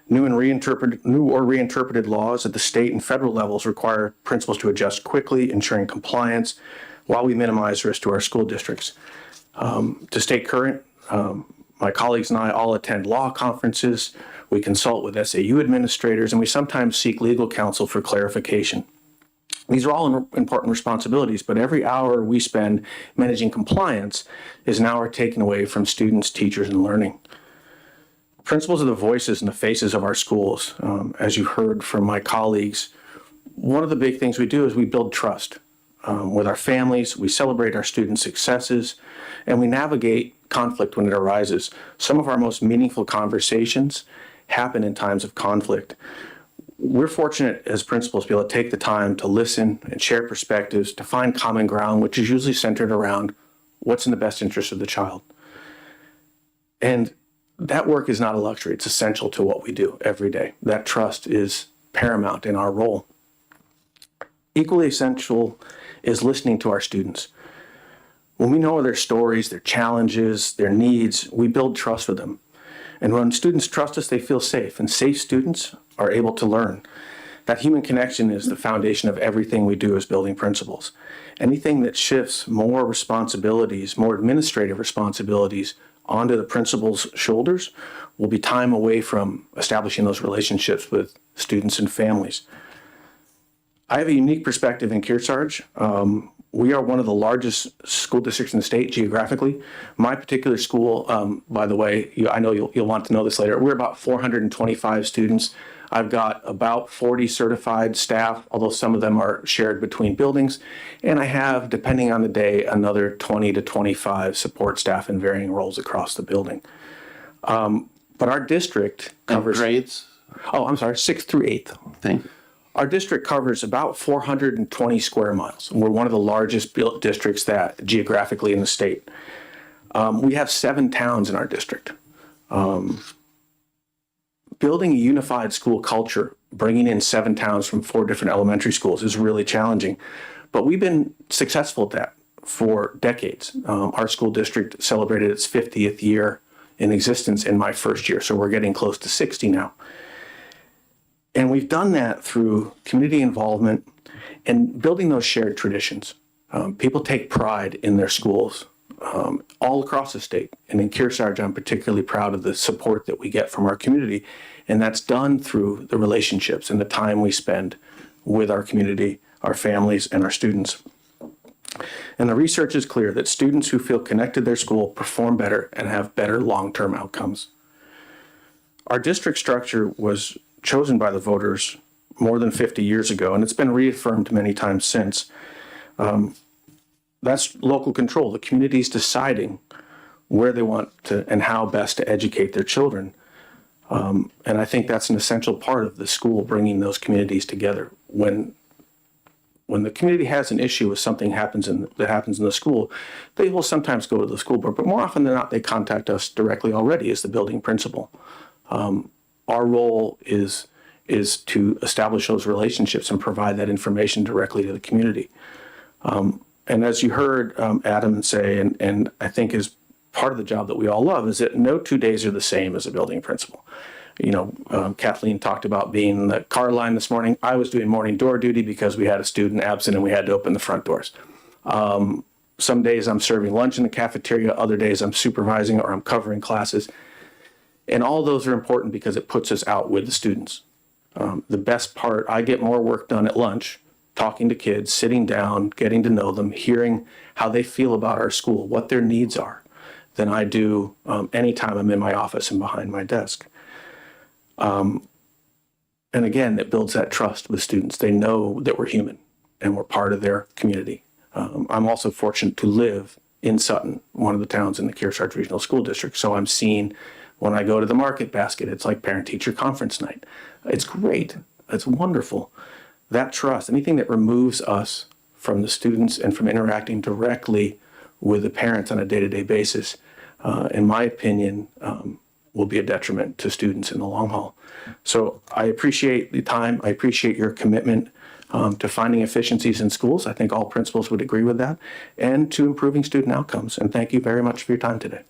New or reinterpreted laws at the state and federal levels require principals to adjust quickly, ensuring compliance while we minimize risk to our school districts. To stay current, my colleagues and I all attend law conferences, we consult with SAU administrators, and we sometimes seek legal counsel for clarification. These are all important responsibilities, but every hour we spend managing compliance is an hour taken away from students, teachers, and learning. Principals are the voices and the faces of our schools. As you heard from my colleagues, one of the big things we do is we build trust with our families, we celebrate our students' successes, and we navigate conflict when it arises. Some of our most meaningful conversations happen in times of conflict. We're fortunate as principals to be able to take the time to listen and share perspectives, to find common ground, which is usually centered around what's in the best interest of the child. And that work is not a luxury. It's essential to what we do every day. That trust is paramount in our role. Equally essential is listening to our students. When we know their stories, their challenges, their needs, we build trust with them. And when students trust us, they feel safe, and safe students are able to learn. That human connection is the foundation of everything we do as building principals. Anything that shifts more responsibilities, more administrative responsibilities onto the principal's shoulders will be time away from establishing those relationships with students and families. I have a unique perspective in Kearsarge. We are one of the largest school districts in the state geographically. My particular school, by the way, I know you'll want to know this later, we're about 425 students. I've got about 40 certified staff, although some of them are shared between buildings. And I have, depending on the day, another 20 to 25 support staff in varying roles across the building. But our district covers... Grades? Oh, I'm sorry, 6th through 8th. Thank you. Our district covers about 420 square miles. We're one of the largest built districts that geographically in the state. We have 7 towns in our district. Building a unified school culture, bringing in 7 towns from 4 different elementary schools is really challenging. But we've been successful at that for decades. Our school district celebrated its 50th year in existence in my first year, so we're getting close to 60 now. And we've done that through community involvement and building those shared traditions. People take pride in their schools all across the state. And in Kearsarge, I'm particularly proud of the support that we get from our community. And that's done through the relationships and the time we spend with our community, our families, and our students. And the research is clear that students who feel connected to their school perform better and have better long-term outcomes. Our district structure was chosen by the voters more than 50 years ago, and it's been reaffirmed many times since. That's local control. The community's deciding where they want to and how best to educate their children. And I think that's an essential part of the school bringing those communities together. When the community has an issue with something that happens in the school, they will sometimes go to the school board, but more often than not, they contact us directly already as the building principal. our role is to establish those relationships and provide that information directly to the community. And as you heard Adam say, and I think is part of the job that we all love, is that no 2 days are the same as a building principal. You know, Kathleen talked about being in the car line this morning. I was doing morning door duty because we had a student absent and we had to open the front doors. Some days I'm serving lunch in the cafeteria, other days I'm supervising or I'm covering classes. And all those are important because it puts us out with the students. The best part, I get more work done at lunch, talking to kids, sitting down, getting to know them, hearing how they feel about our school, what their needs are, than I do anytime I'm in my office and behind my desk. And again, it builds that trust with students. They know that we're human and we're part of their community. I'm also fortunate to live in Sutton, one of the towns in the Kearsarge Regional School District. So I'm seeing when I go to the market basket, it's like parent-teacher conference night. It's great. It's wonderful. That trust, anything that removes us from the students and from interacting directly with the parents on a day-to-day basis, in my opinion, will be a detriment to students in the long haul. So I appreciate the time. I appreciate your commitment to finding efficiencies in schools. I think all principals would agree with that, and to improving student outcomes. And thank you very much for your time today.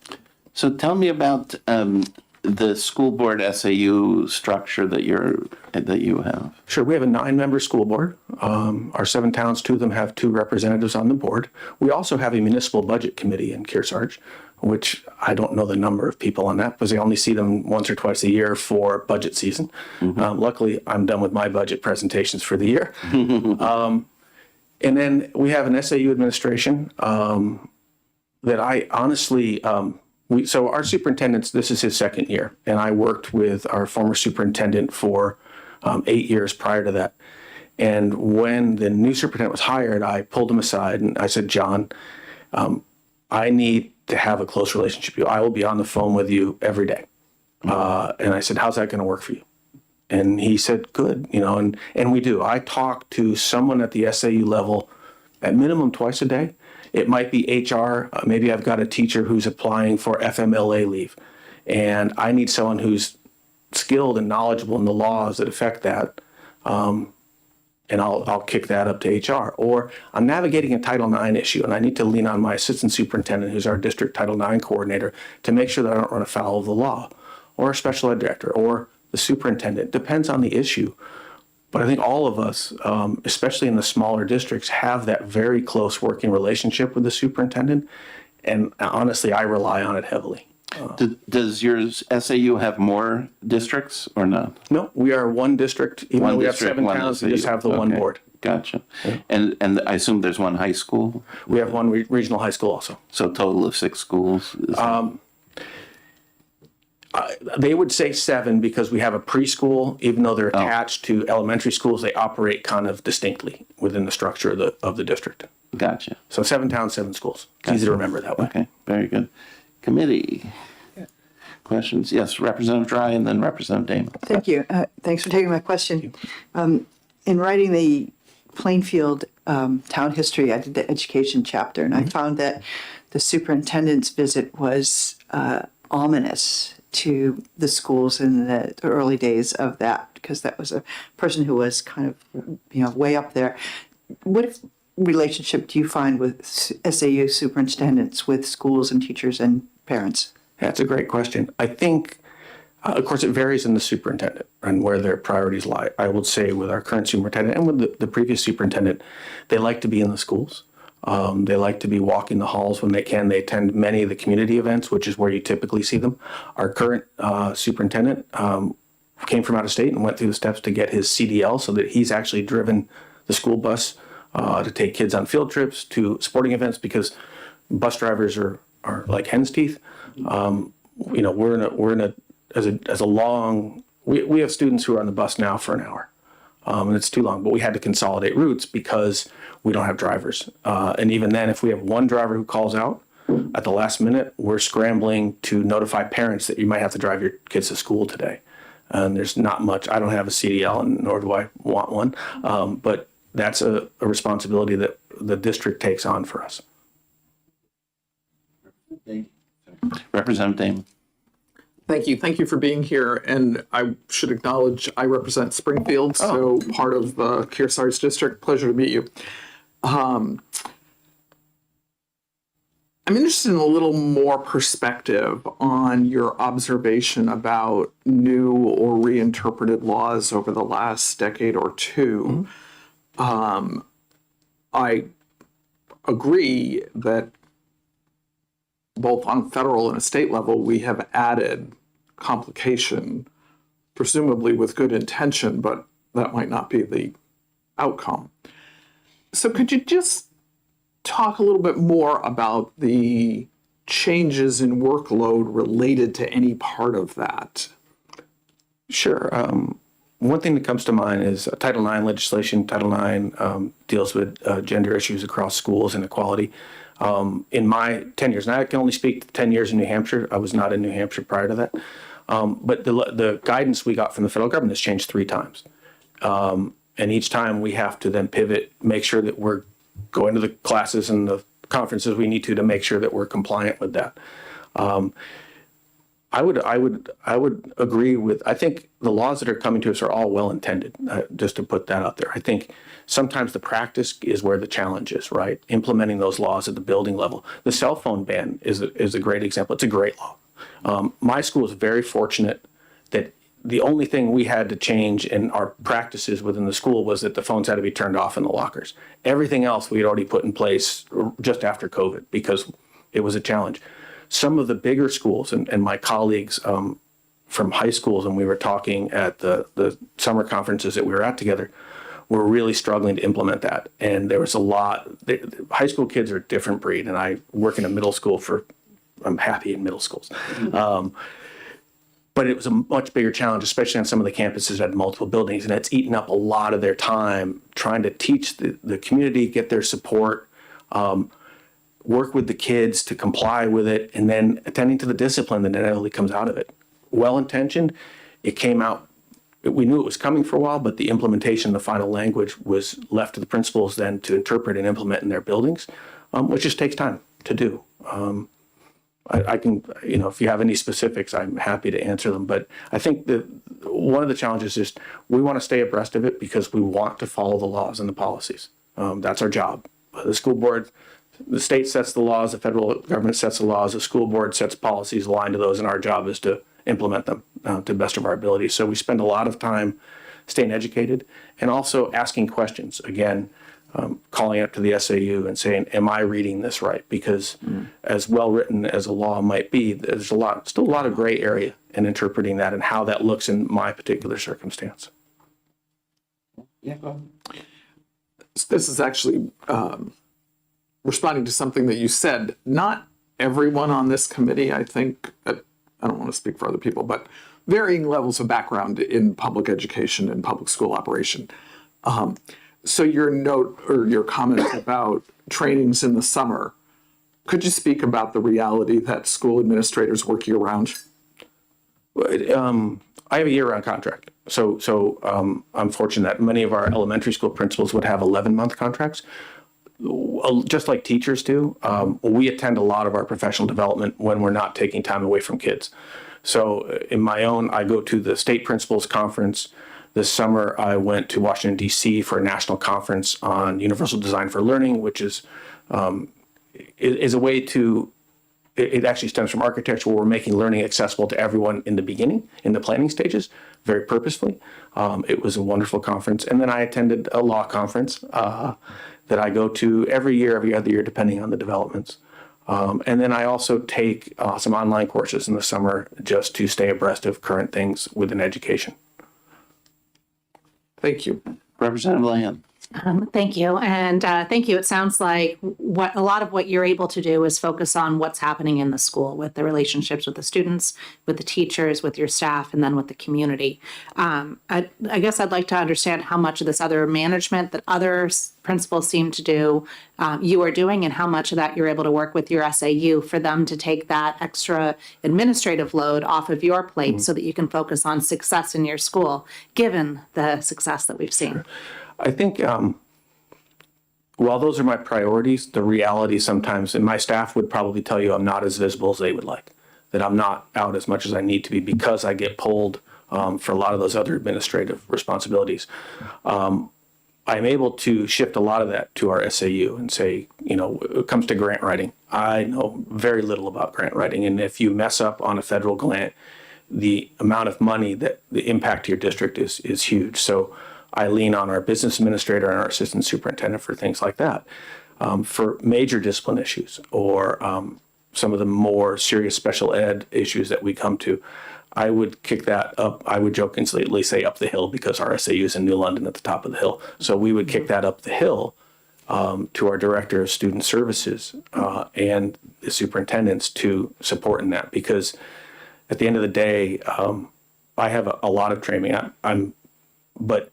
So tell me about the school board SAU structure that you have. Sure, we have a 9-member school board. Our 7 towns, 2 of them have 2 representatives on the board. We also have a municipal budget committee in Kearsarge, which I don't know the number of people on that because they only see them once or twice a year for budget season. Luckily, I'm done with my budget presentations for the year. And then we have an SAU administration that I honestly, so our superintendent, this is his 2nd year, and I worked with our former superintendent for 8 years prior to that. And when the new superintendent was hired, I pulled him aside and I said, John, I need to have a close relationship with you. I will be on the phone with you every day. And I said, how's that going to work for you? And he said, good, you know, and we do. I talk to someone at the SAU level at minimum twice a day. It might be HR. Maybe I've got a teacher who's applying for FMLA leave, and I need someone who's skilled and knowledgeable in the laws that affect that. And I'll kick that up to HR. Or I'm navigating a Title IX issue, and I need to lean on my assistant superintendent, who's our district Title IX coordinator, to make sure that I don't run afoul of the law, or a special ed director, or the superintendent. Depends on the issue. But I think all of us, especially in the smaller districts, have that very close working relationship with the superintendent. And honestly, I rely on it heavily. Does your SAU have more districts or not? No, we are one district. Even though we have 7 towns, we just have the one Okay, board. Gotcha. And I assume there's one high school? We have one regional high school also. So a total of 6 schools? They would say 7 because we have a preschool. Even though they're attached to elementary schools, they operate kind of distinctly within the structure of the district. Gotcha. So 7 towns, 7 schools. It's easy to remember that way. Okay, very good. Committee. Questions? Yes, Representative Dry and then Representative Damon. Thank you. Thanks for taking my question. In writing the Plainfield town history, I did the education chapter, and I found that the superintendent's visit was ominous to the schools in the early days of that, because that was a person who was kind of, way up there. What relationship do you find with SAU superintendents with schools and teachers and parents? That's a great question. I think, of course, it varies in the superintendent and where their priorities lie. I would say with our current superintendent and with the previous superintendent, they like to be in the schools. They like to be walking the halls when they can. They attend many of the community events, which is where you typically see them. Our current superintendent came from out of state and went through the steps to get his CDL so that he's actually driven the school bus to take kids on field trips to sporting events, because bus drivers are like hen's teeth. We're in a long, we have students who are on the bus now for an hour. And it's too long, but we had to consolidate routes because we don't have drivers. And even then, if we have one driver who calls out at the last minute, we're scrambling to notify parents that you might have to drive your kids to school today. And there's not much. I don't have a CDL, and nor do I want one. But that's a responsibility that the district takes on for us. Representative Damon. Thank you. Thank you for being here. And I should acknowledge I represent Springfield, so part of the Kearsarge district. Pleasure to meet you. I'm interested in a little more perspective on your observation about new or reinterpreted laws over the last decade or two. I agree that both on federal and a state level, we have added complication, presumably with good intention, but that might not be the outcome. So could you just talk a little bit more about the changes in workload related to any part of that? Sure. One thing that comes to mind is Title IX legislation. Title IX deals with gender issues across schools and equality. In my 10 years, and I can only speak to 10 years in New Hampshire. I was not in New Hampshire prior to that. But the guidance we got from the federal government has changed 3 times. And each time we have to then pivot, make sure that we're going to the classes and the conferences we need to make sure that we're compliant with that. I would agree with, I think the laws that are coming to us are all well intended, just to put that out there. I think sometimes the practice is where the challenge is, right? Implementing those laws at the building level. The cell phone ban is a great example. It's a great law. My school is very fortunate that the only thing we had to change in our practices within the school was that the phones had to be turned off in the lockers. Everything else we had already put in place just after COVID because it was a challenge. Some of the bigger schools and my colleagues from high schools, and we were talking at the summer conferences that we were at together, were really struggling to implement that. And there was a lot, high school kids are a different breed, and I work in a middle school I'm happy in middle schools. But it was a much bigger challenge, especially on some of the campuses that had multiple buildings, and it's eaten up a lot of their time trying to teach the community, get their support, work with the kids to comply with it, and then attending to the discipline that inevitably comes out of it. Well-intentioned, it came out, we knew it was coming for a while, but the implementation, the final language was left to the principals then to interpret and implement in their buildings, which just takes time to do. I can, if you have any specifics, I'm happy to answer them. But I think that one of the challenges is we want to stay abreast of it because we want to follow the laws and the policies. That's our job. The school board, the state sets the laws, the federal government sets the laws, the school board sets policies aligned to those, and our job is to implement them to the best of our ability. So we spend a lot of time staying educated and also asking questions. Again, calling up to the SAU and saying, am I reading this right? Because as well written as a law might be, there's still a lot of gray area in interpreting that and how that looks in my particular circumstance. Yeah, go ahead. This is actually responding to something that you said. Not everyone on this committee, I think, I don't want to speak for other people, but varying levels of background in public education and public school operation. So your note or your comment about trainings in the summer, could you speak about the reality that school administrators work year round? I have a year-round contract. So I'm fortunate that many of our elementary school principals would have 11-month contracts, just like teachers do. We attend a lot of our professional development when we're not taking time away from kids. So in my own, I go to the state principals conference. This summer, I went to Washington, D.C. for a national conference on universal design for learning, which is a way to, it actually stems from architecture where we're making learning accessible to everyone in the beginning, in the planning stages, very purposefully. It was a wonderful conference. And then I attended a law conference that I go to every other year, depending on the developments. And then I also take some online courses in the summer just to stay abreast of current things within education. Thank you. Representative Land. Thank you. And thank you. It sounds like a lot of what you're able to do is focus on what's happening in the school with the relationships with the students, with the teachers, with your staff, and then with the community. I guess I'd like to understand how much of this other management that other principals seem to do you are doing, and how much of that you're able to work with your SAU for them to take that extra administrative load off of your plate so that you can focus on success in your school, given the success that we've seen. I think while those are my priorities, the reality sometimes, and my staff would probably tell you I'm not as visible as they would like. that I'm not out as much as I need to be because I get pulled for a lot of those other administrative responsibilities. I'm able to shift a lot of that to our SAU and say, you know, when it comes to grant writing, I know very little about grant writing. And if you mess up on a federal grant, the amount of money that the impact to your district is huge. So I lean on our business administrator and our assistant superintendent for things like that. For major discipline issues or some of the more serious special ed issues that we come to, I would kick that up. I would jokingly say up the hill because our SAU is in New London at the top of the hill. So we would kick that up the hill to our director of student services and the superintendents to support in that, because at the end of the day, I have a lot of training. But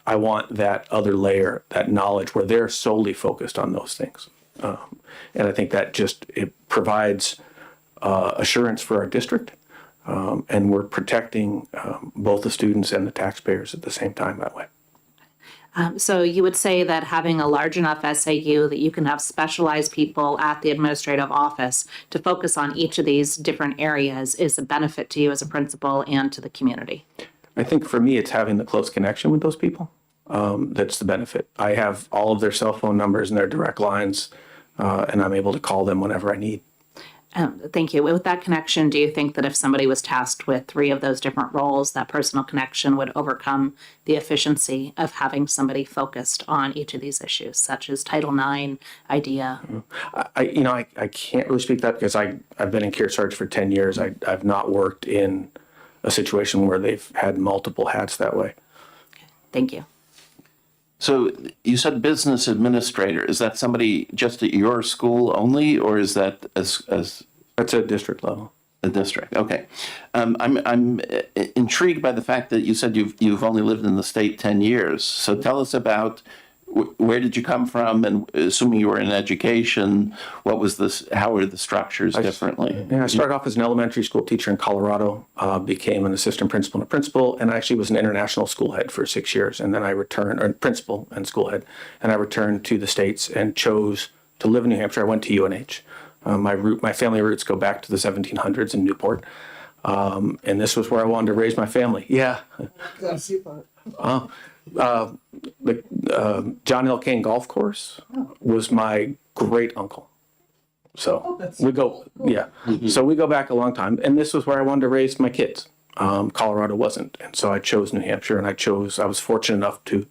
I want that other layer, that knowledge where they're solely focused on those things. And I think that it provides assurance for our district. And we're protecting both the students and the taxpayers at the same time that way. So you would say that having a large enough SAU that you can have specialized people at the administrative office to focus on each of these different areas is a benefit to you as a principal and to the community. I think for me, it's having the close connection with those people. That's the benefit. I have all of their cell phone numbers and their direct lines, and I'm able to call them whenever I need. Thank you. With that connection, do you think that if somebody was tasked with 3 of those different roles, that personal connection would overcome the efficiency of having somebody focused on each of these issues, such as Title IX, IDEA? I can't really speak to that because I've been in Kearsarge for 10 years. I've not worked in a situation where they've had multiple hats that way. Thank you. So you said business administrator. Is that somebody just at your school only, or is that as That's a district level. a district? Okay. I'm intrigued by the fact that you said you've only lived in the state 10 years. So tell us about where did you come from, and assuming you were in education, what was this? How were the structures differently? Yeah, I started off as an elementary school teacher in Colorado, became an assistant principal and a principal, and I actually was an international school head for 6 years. And then I returned, or principal and school head, and I returned to the States and chose to live in New Hampshire. I went to UNH. My family roots go back to the 1700s in Newport. And this was where I wanted to raise my family. Yeah. The John L. Kane Golf Course was my great uncle. So we go, yeah. So we go back a long time, and this was where I wanted to raise my kids. Colorado wasn't, and so I chose New Hampshire, and I was fortunate enough to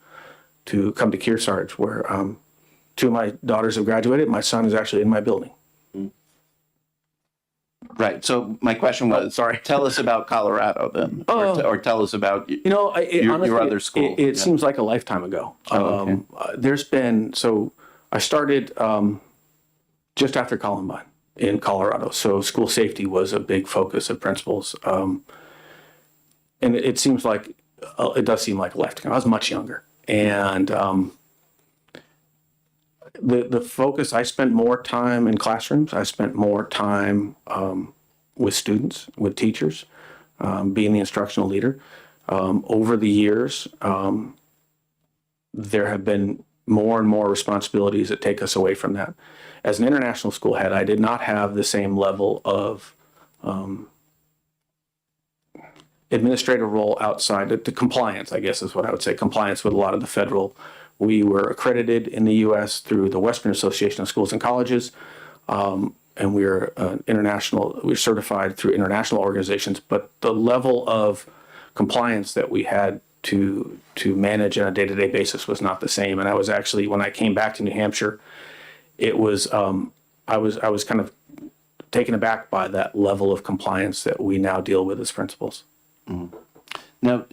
come to Kearsarge, where 2 of my daughters have graduated. My son is actually in my building. Right. So my question was, sorry. Tell us about Colorado then, or tell us about Honestly, your other school. It seems like a lifetime ago. Okay. I started just after Columbine in Colorado. So school safety was a big focus of principals. And it seems like, it does seem like a lifetime. I was much younger. And the focus, I spent more time in classrooms. I spent more time with students, with teachers, being the instructional leader. Over the years, there have been more and more responsibilities that take us away from that. As an international school head, I did not have the same level of administrative role outside the compliance, I guess is what I would say, compliance with a lot of the federal. We were accredited in the U.S. through the Western Association of Schools and Colleges, and we're we're certified through international organizations, but the level of compliance that we had to manage on a day-to-day basis was not the same. And I was actually, when I came back to New Hampshire, it was, I was kind of taken aback by that level of compliance that we now deal with as principals. Mm-hmm. Now,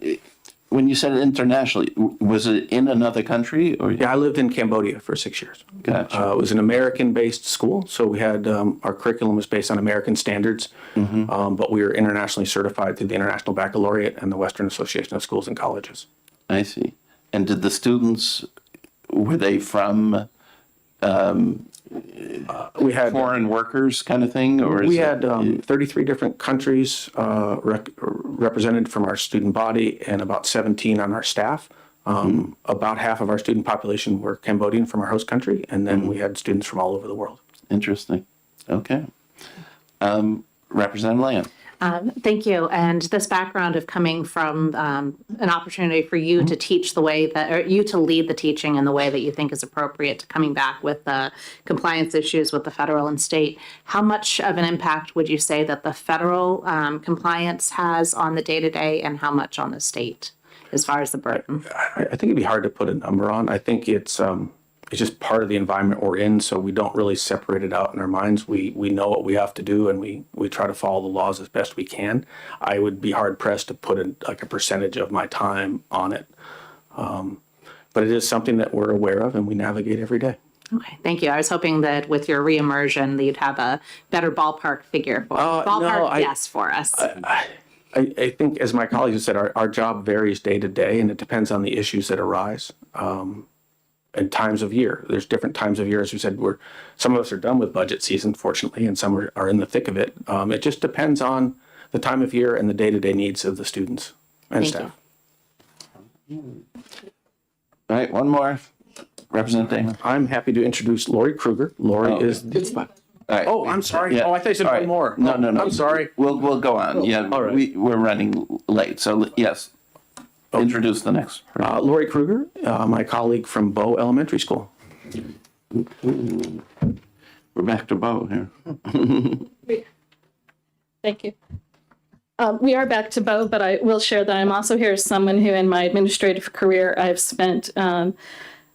when you said internationally, was it in another country? Or? Yeah, I lived in Cambodia for 6 years. Gotcha. It was an American-based school, so we had our curriculum was based on American standards, but we were internationally certified through the International Baccalaureate and the Western Association of Schools and Colleges. I see. And did the students, were they from We had foreign workers kind of thing? Or we had 33 different countries represented from our student body and about 17 on our staff. About half of our student population were Cambodian from our host country, and then we had students from all over the world. Interesting. Okay. Representative Land. Thank you. And this background of coming from an opportunity for you to teach the way that, or you to lead the teaching in the way that you think is appropriate, to coming back with the compliance issues with the federal and state, how much of an impact would you say that the federal compliance has on the day-to-day, and how much on the state as far as the burden? I think it'd be hard to put a number on. I think it's just part of the environment we're in, so we don't really separate it out in our minds. We know what we have to do, and we try to follow the laws as best we can. I would be hard pressed to put a percentage of my time on it, but it is something that we're aware of and we navigate every day. Okay, thank you. I was hoping that with your reimmersion, that you'd have a better ballpark figure for guess for us. I think, as my colleagues have said, our job varies day to day, and it depends on the issues that arise. And times of year. There's different times of year, as we said, some of us are done with budget season, fortunately, and some are in the thick of it. It just depends on the time of year and the day-to-day needs of the students and staff. All right, one more. Representative. I'm happy to introduce Lori Kruger. Lori is. All right. Oh, I'm sorry. Yeah. Oh, I thought you said All one right. more. No, Oh, no, no. I'm sorry. We'll go on. Yeah, All right. we're running late. So yes, introduce the next. Lori Kruger, my colleague from Bow Elementary School. We're back to Bo here. Thank you. We are back to Bo, but I will share that I'm also here as someone who in my administrative career, I've spent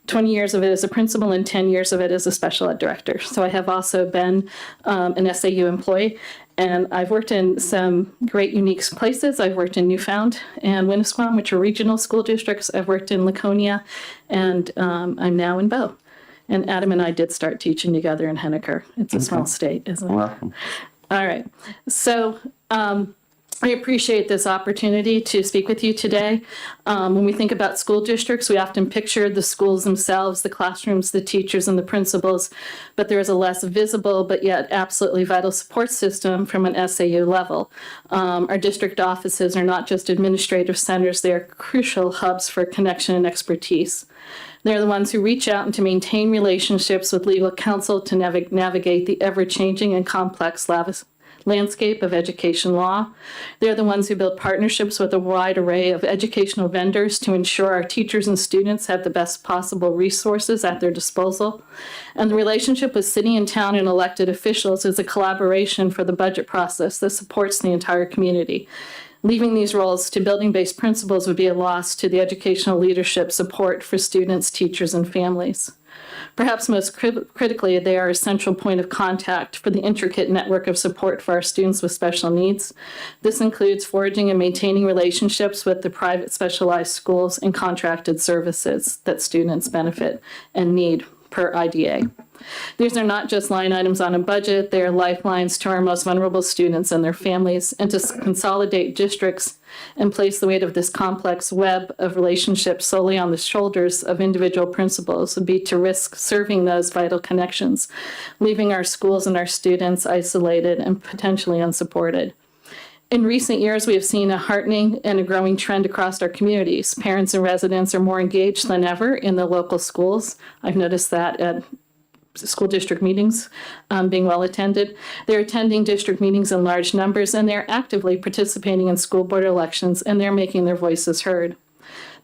20 years of it as a principal and 10 years of it as a special ed director. So I have also been an SAU employee, and I've worked in some great unique places. I've worked in Newfound and Winnisquam, which are regional school districts. I've worked in Laconia, and I'm now in Bow. And Adam and I did start teaching together in Henniker. It's a small state, isn't it? Welcome. All right. So I appreciate this opportunity to speak with you today. When we think about school districts, we often picture the schools themselves, the classrooms, the teachers, and the principals, but there is a less visible but yet absolutely vital support system from an SAU level. Our district offices are not just administrative centers, they are crucial hubs for connection and expertise. They're the ones who reach out and to maintain relationships with legal counsel to navigate the ever-changing and complex landscape of education law. They're the ones who build partnerships with a wide array of educational vendors to ensure our teachers and students have the best possible resources at their disposal. And the relationship with city and town and elected officials is a collaboration for the budget process that supports the entire community. Leaving these roles to building-based principals would be a loss to the educational leadership support for students, teachers, and families. Perhaps most critically, they are a central point of contact for the intricate network of support for our students with special needs. This includes forging and maintaining relationships with the private specialized schools and contracted services that students benefit and need per IDA. These are not just line items on a budget, they are lifelines to our most vulnerable students and their families, and to consolidate districts and place the weight of this complex web of relationships solely on the shoulders of individual principals would be to risk serving those vital connections, leaving our schools and our students isolated and potentially unsupported. In recent years, we have seen a heartening and a growing trend across our communities. Parents and residents are more engaged than ever in the local schools. I've noticed that at school district meetings being well attended. They're attending district meetings in large numbers, and they're actively participating in school board elections, and they're making their voices heard.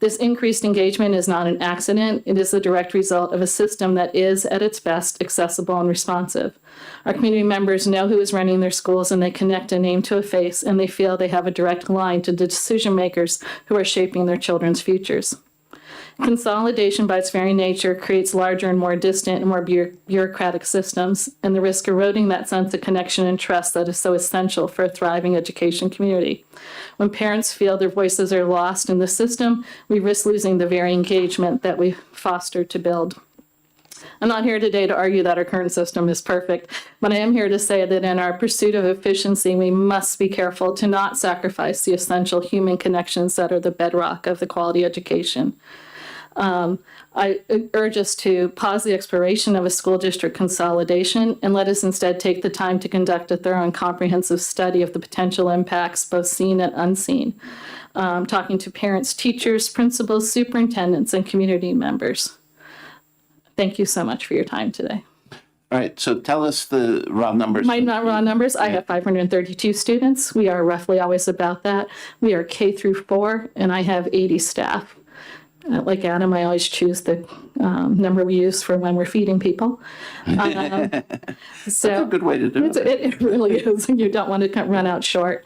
This increased engagement is not an accident. It is the direct result of a system that is, at its best, accessible and responsive. Our community members know who is running their schools, and they connect a name to a face, and they feel they have a direct line to the decision makers who are shaping their children's futures. Consolidation by its very nature creates larger and more distant and more bureaucratic systems, and the risk eroding that sense of connection and trust that is so essential for a thriving education community. When parents feel their voices are lost in the system, we risk losing the very engagement that we foster to build. I'm not here today to argue that our current system is perfect, but I am here to say that in our pursuit of efficiency, we must be careful to not sacrifice the essential human connections that are the bedrock of the quality education. I urge us to pause the exploration of a school district consolidation and let us instead take the time to conduct a thorough and comprehensive study of the potential impacts, both seen and unseen, talking to parents, teachers, principals, superintendents, and community members. Thank you so much for your time today. All right, so tell us the raw numbers. My not raw numbers, I have 532 students. We are roughly always about that. We are K through 4, and I have 80 staff. Like Adam, I always choose the number we use for when we're feeding people. That's a good way to do it. It really is. You don't want to run out short.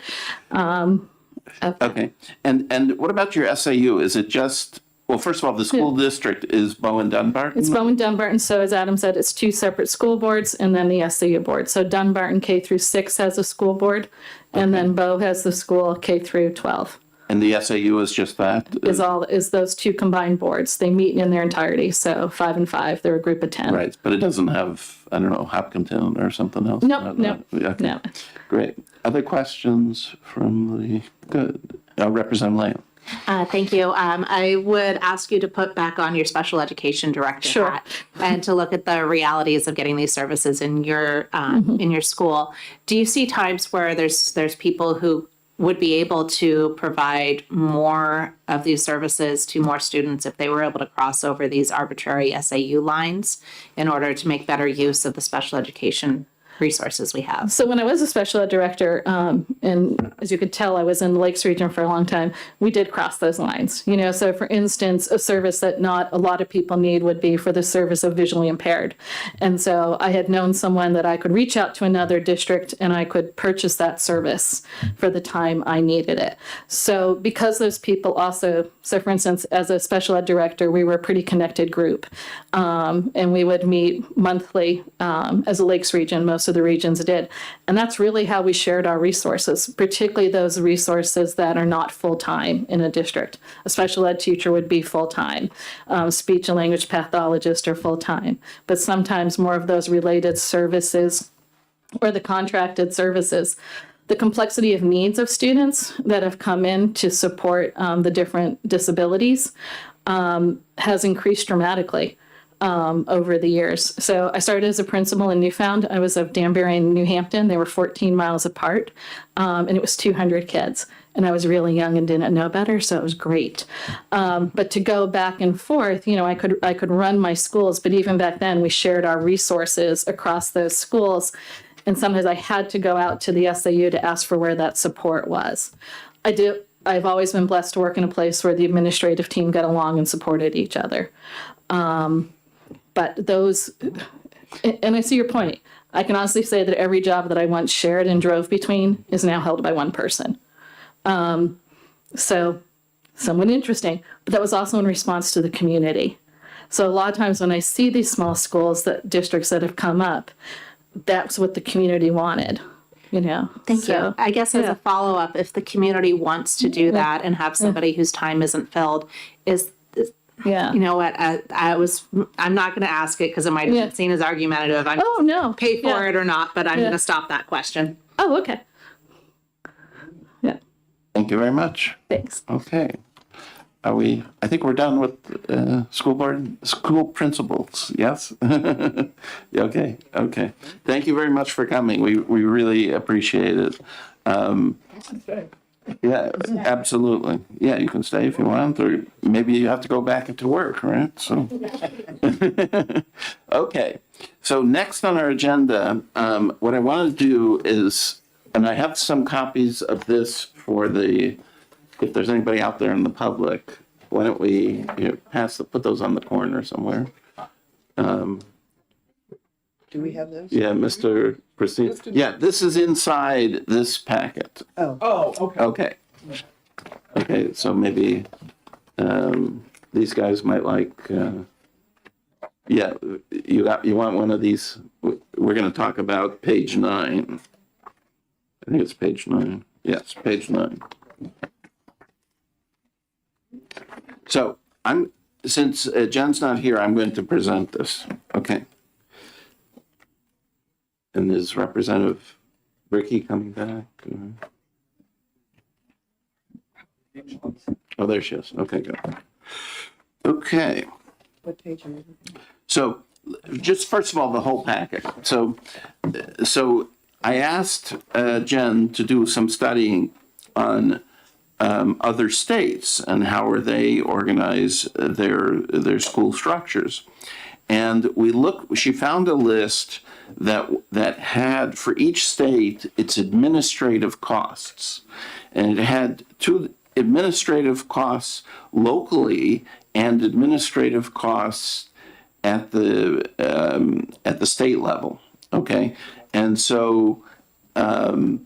Okay, and what about your SAU? Is it just, well, first of all, the school district is Bowen Dunbarton? It's Bowen Dunbarton, so as Adam said, it's 2 separate school boards and then the SAU board. So Dunbarton K through 6 has a school board, and then Bow has the school K through 12. And the SAU is just that? Is those 2 combined boards. They meet in their entirety, so 5 and 5, they're a group of 10. Right, but it doesn't have, I don't know, Hopkinton or something else? No. Okay. No. Great. Other questions from the, good. Representative Lamb. Thank you. I would ask you to put back on your special education director Sure. hat and to look at the realities of getting these services in your school. Do you see times where there's people who would be able to provide more of these services to more students if they were able to cross over these arbitrary SAU lines in order to make better use of the special education resources we have? So when I was a special ed director, and as you could tell, I was in the Lakes region for a long time, we did cross those lines. So for instance, a service that not a lot of people need would be for the service of visually impaired. And so I had known someone that I could reach out to another district and I could purchase that service for the time I needed it. So because those people also, so for instance, as a special ed director, we were a pretty connected group. And we would meet monthly as a Lakes region. Most of the regions did. And that's really how we shared our resources, particularly those resources that are not full-time in a district. A special ed teacher would be full-time. Speech and language pathologists are full-time. But sometimes more of those related services or the contracted services, the complexity of needs of students that have come in to support the different disabilities has increased dramatically over the years. So I started as a principal in Newfound. I was of Danbury and New Hampton. They were 14 miles apart, and it was 200 kids. And I was really young and didn't know better, so it was great. But to go back and forth, I could run my schools, but even back then we shared our resources across those schools. And sometimes I had to go out to the SAU to ask for where that support was. I've always been blessed to work in a place where the administrative team got along and supported each other. But those, and I see your point. I can honestly say that every job that I once shared and drove between is now held by one person. So somewhat interesting, but that was also in response to the community. So a lot of times when I see these small schools, districts that have come up, that's what the community wanted. Thank you. I guess as a follow-up, if the community wants to do that and have somebody whose time isn't filled, you know what? I'm not going to ask it because it might have been seen as argumentative. Pay for it or not, but I'm going to stop that question. Oh, okay. Yeah. Thank you very much. Thanks. Okay. I think we're done with school principals, yes? Okay. Thank you very much for coming. We really appreciate it. Yeah, absolutely. Yeah, you can stay if you want, or maybe you have to go back into work, right? So, okay. So next on our agenda, what I want to do is, and I have some copies of this for if there's anybody out there in the public, why don't we put those on the corner somewhere? Do we have those? Yeah, Mr. Christine. Yeah, this is inside this packet. Oh, okay. Okay, so maybe these guys might like, you want one of these? We're going to talk about page 9. I think it's page 9. Yes, page 9. So since Jen's not here, I'm going to present this. Okay. And is Representative Bricky coming back? Oh, there she is. Okay, good. Okay. What page are you looking at? So just first of all, the whole packet. So I asked Jen to do some studying on other states and how are they organize their school structures. And she found a list that had for each state its administrative costs. And it had two administrative costs locally and administrative costs at the state level. Okay. And so, as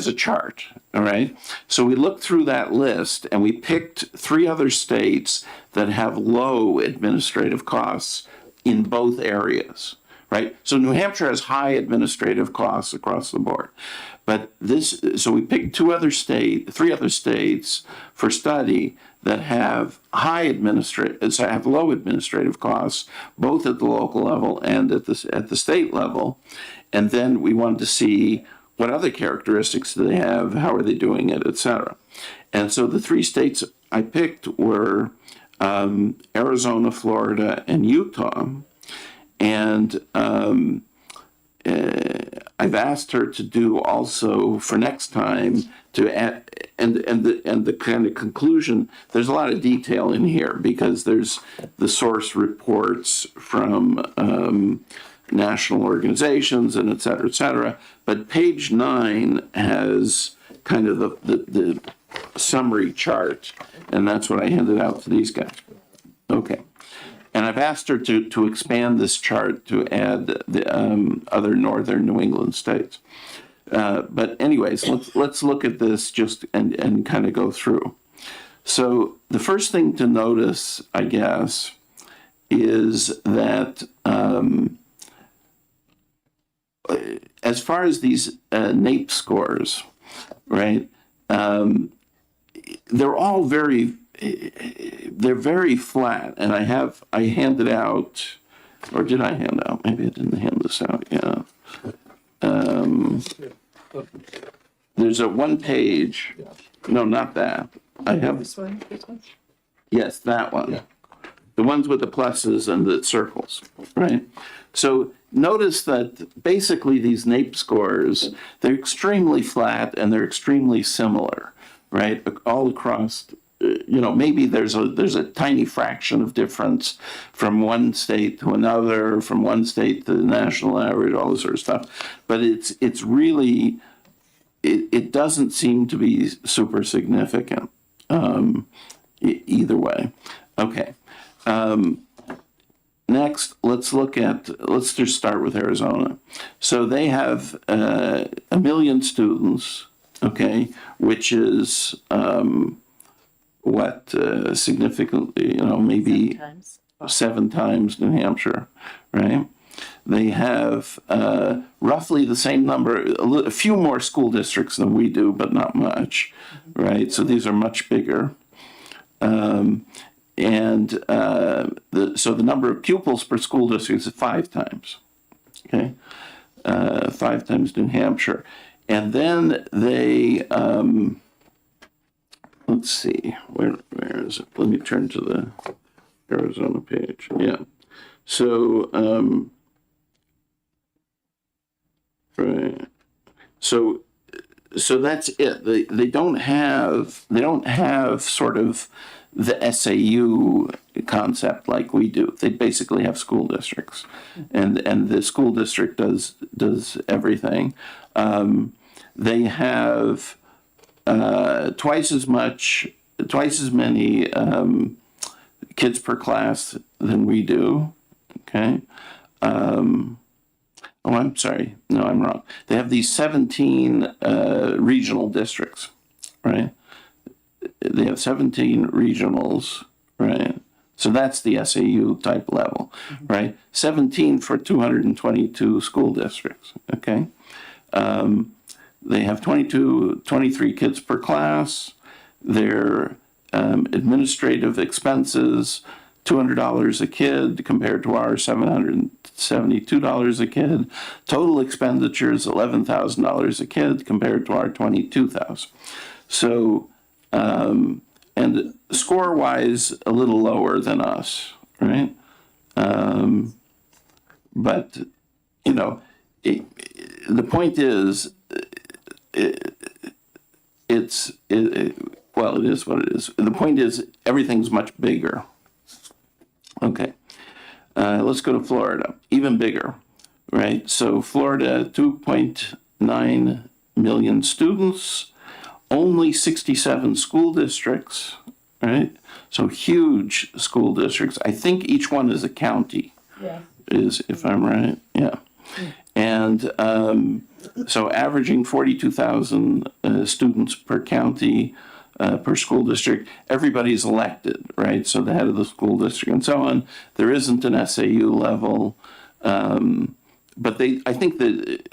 a chart, all right? So we looked through that list and we picked 3 other states that have low administrative costs in both areas, right? So New Hampshire has high administrative costs across the board. But so we picked 3 other states for study that have have low administrative costs, both at the local level and at the state level. And then we wanted to see what other characteristics do they have, how are they doing it, et cetera. And so the 3 states I picked were Arizona, Florida, and Utah. And I've asked her to do also for next time to add, and the kind of conclusion, there's a lot of detail in here because there's the source reports from national organizations and et cetera, but page 9 has kind of the summary chart, and that's what I handed out to these guys. Okay. And I've asked her to expand this chart to add the other northern New England states. But anyways, let's look at this just and kind of go through. So the first thing to notice, I guess, is that as far as these NAEP scores, right, they're all very flat. And I handed out, or did I hand out? Maybe I didn't hand this out, yeah. There's a 1 page, no, not that. I have, This one? yes, that one. Yeah. The ones with the pluses and the circles, right? So notice that basically these NAEP scores, they're extremely flat and they're extremely similar, right? All across, maybe there's a tiny fraction of difference from one state to another, from one state to the national average, all this sort of stuff. But it's really, it doesn't seem to be super significant either way. Okay. Next, let's just start with Arizona. So they have 1 million students, okay, which is significantly, maybe 7 times New Hampshire, right? They have roughly the same number, a few more school districts than we do, but not much, right? So these are much bigger. So the number of pupils per school district is 5 times, okay? 5 times New Hampshire. And then they, let's see, where is it? Let me turn to the Arizona page, yeah. So, right. So that's it. They don't have sort of the SAU concept like we do. They basically have school districts, and the school district does everything. They have twice as many kids per class than we do. Okay. Oh, I'm sorry. No, I'm wrong. They have these 17 regional districts, right? They have 17 regionals, right? So that's the SAU type level, right? 17 for 222 school districts, okay? They have 23 kids per class. Their administrative expenses, $200 a kid compared to our $772 a kid. Total expenditures, $11,000 a kid compared to our $22,000. So, and score-wise, a little lower than us, right? But, the point is, it is what it is. The point is, everything's much bigger. Okay. Let's go to Florida, even bigger, right? So Florida, 2.9 million students, only 67 school districts, right? So huge school districts. I think each one is a county, is if I'm right, yeah. And so averaging 42,000 students per county, per school district. Everybody's elected, right? So the head of the school district and so on. There isn't an SAU level, but I think that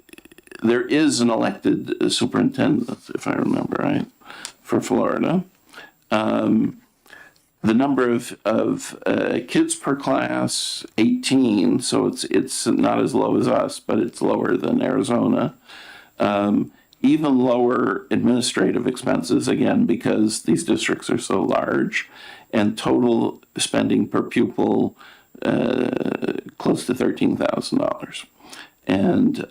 there is an elected superintendent, if I remember right, for Florida. The number of kids per class, 18, so it's not as low as us, but it's lower than Arizona. Even lower administrative expenses, again, because these districts are so large, and total spending per pupil close to $13,000. And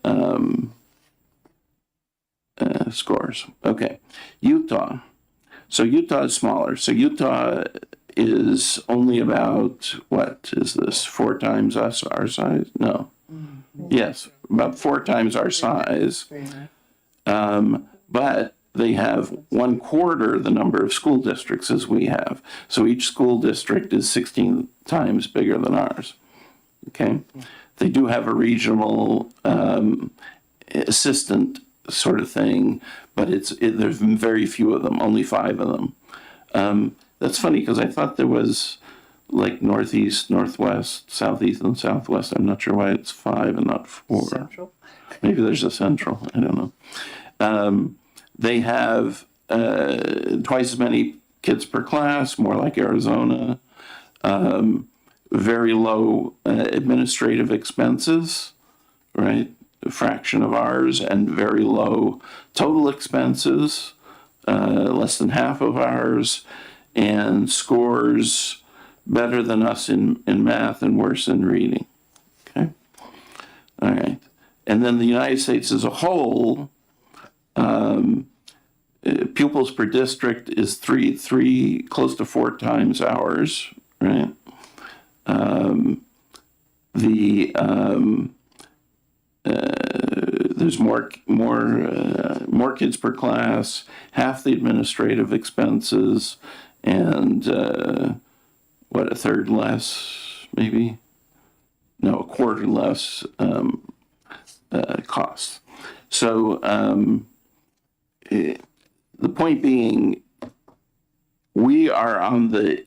scores. Okay. Utah. So Utah is smaller. So Utah is only about, what is this, 4 times us, our size? No. Yes, about 4 times our size. But they have 1/4 the number of school districts as we have. So each school district is 16 times bigger than ours. Okay? They do have a regional assistant sort of thing, but there's very few of them, only 5 of them. That's funny because I thought there was like Northeast, Northwest, Southeast, and Southwest. I'm not sure why it's 5 and not 4. Central? Maybe there's a central. I don't know. They have twice as many kids per class, more like Arizona. Very low administrative expenses, right? A fraction of ours, and very low total expenses, less than half of ours, and scores better than us in math and worse in reading. Okay? All right. And then the United States as a whole, pupils per district is three, close to 4 times ours, right? There's more kids per class, half the administrative expenses, and a third less, maybe? No, 1/4 less costs. So the point being, we are on the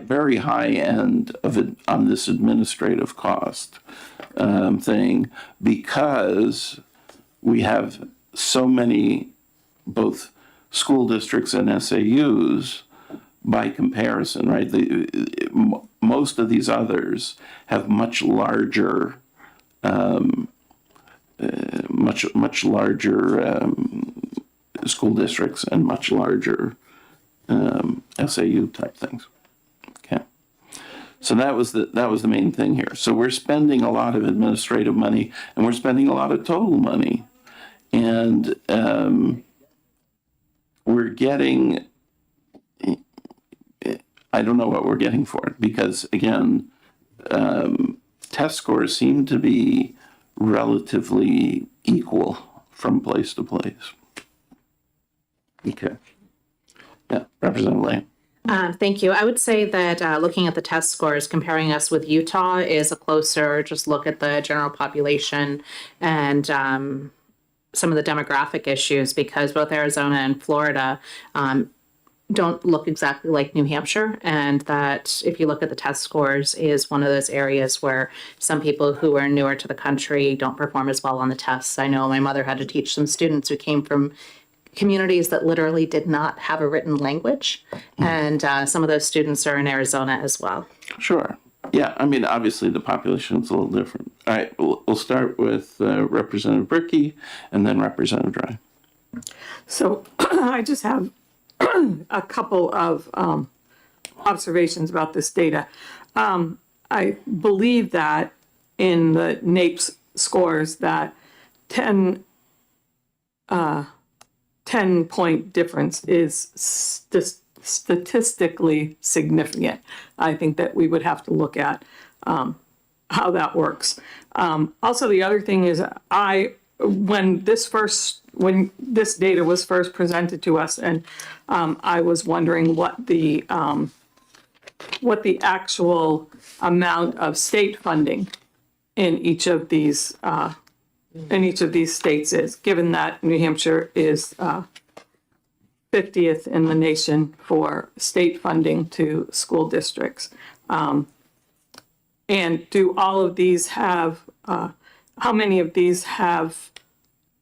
very high end of it on this administrative cost thing, because we have so many both school districts and SAUs by comparison, right? Most of these others have much larger school districts and much larger SAU type things. Okay, so that was the main thing here. So we're spending a lot of administrative money, and we're spending a lot of total money, and we're getting. I don't know what we're getting for it, because again, test scores seem to be relatively equal from place to place. Okay. Yeah, Representative Lane. Thank you. I would say that looking at the test scores, comparing us with Utah is a closer just look at the general population and some of the demographic issues, because both Arizona and Florida don't look exactly like New Hampshire, and that if you look at the test scores is one of those areas where some people who are newer to the country don't perform as well on the tests. I know my mother had to teach some students who came from communities that literally did not have a written language, and some of those students are in Arizona as well. Sure. Yeah, I mean, obviously the population's a little different. All right, we'll start with Representative Brickey and then Representative Dry. So I just have a couple of observations about this data. I believe that in the NAEPS scores that 10-point difference is statistically significant. I think that we would have to look at how that works. Also, the other thing is when this data was first presented to us, and I was wondering what the actual amount of state funding in each of these states is, given that New Hampshire is 50th in the nation for state funding to school districts. And do all of these have, how many of these have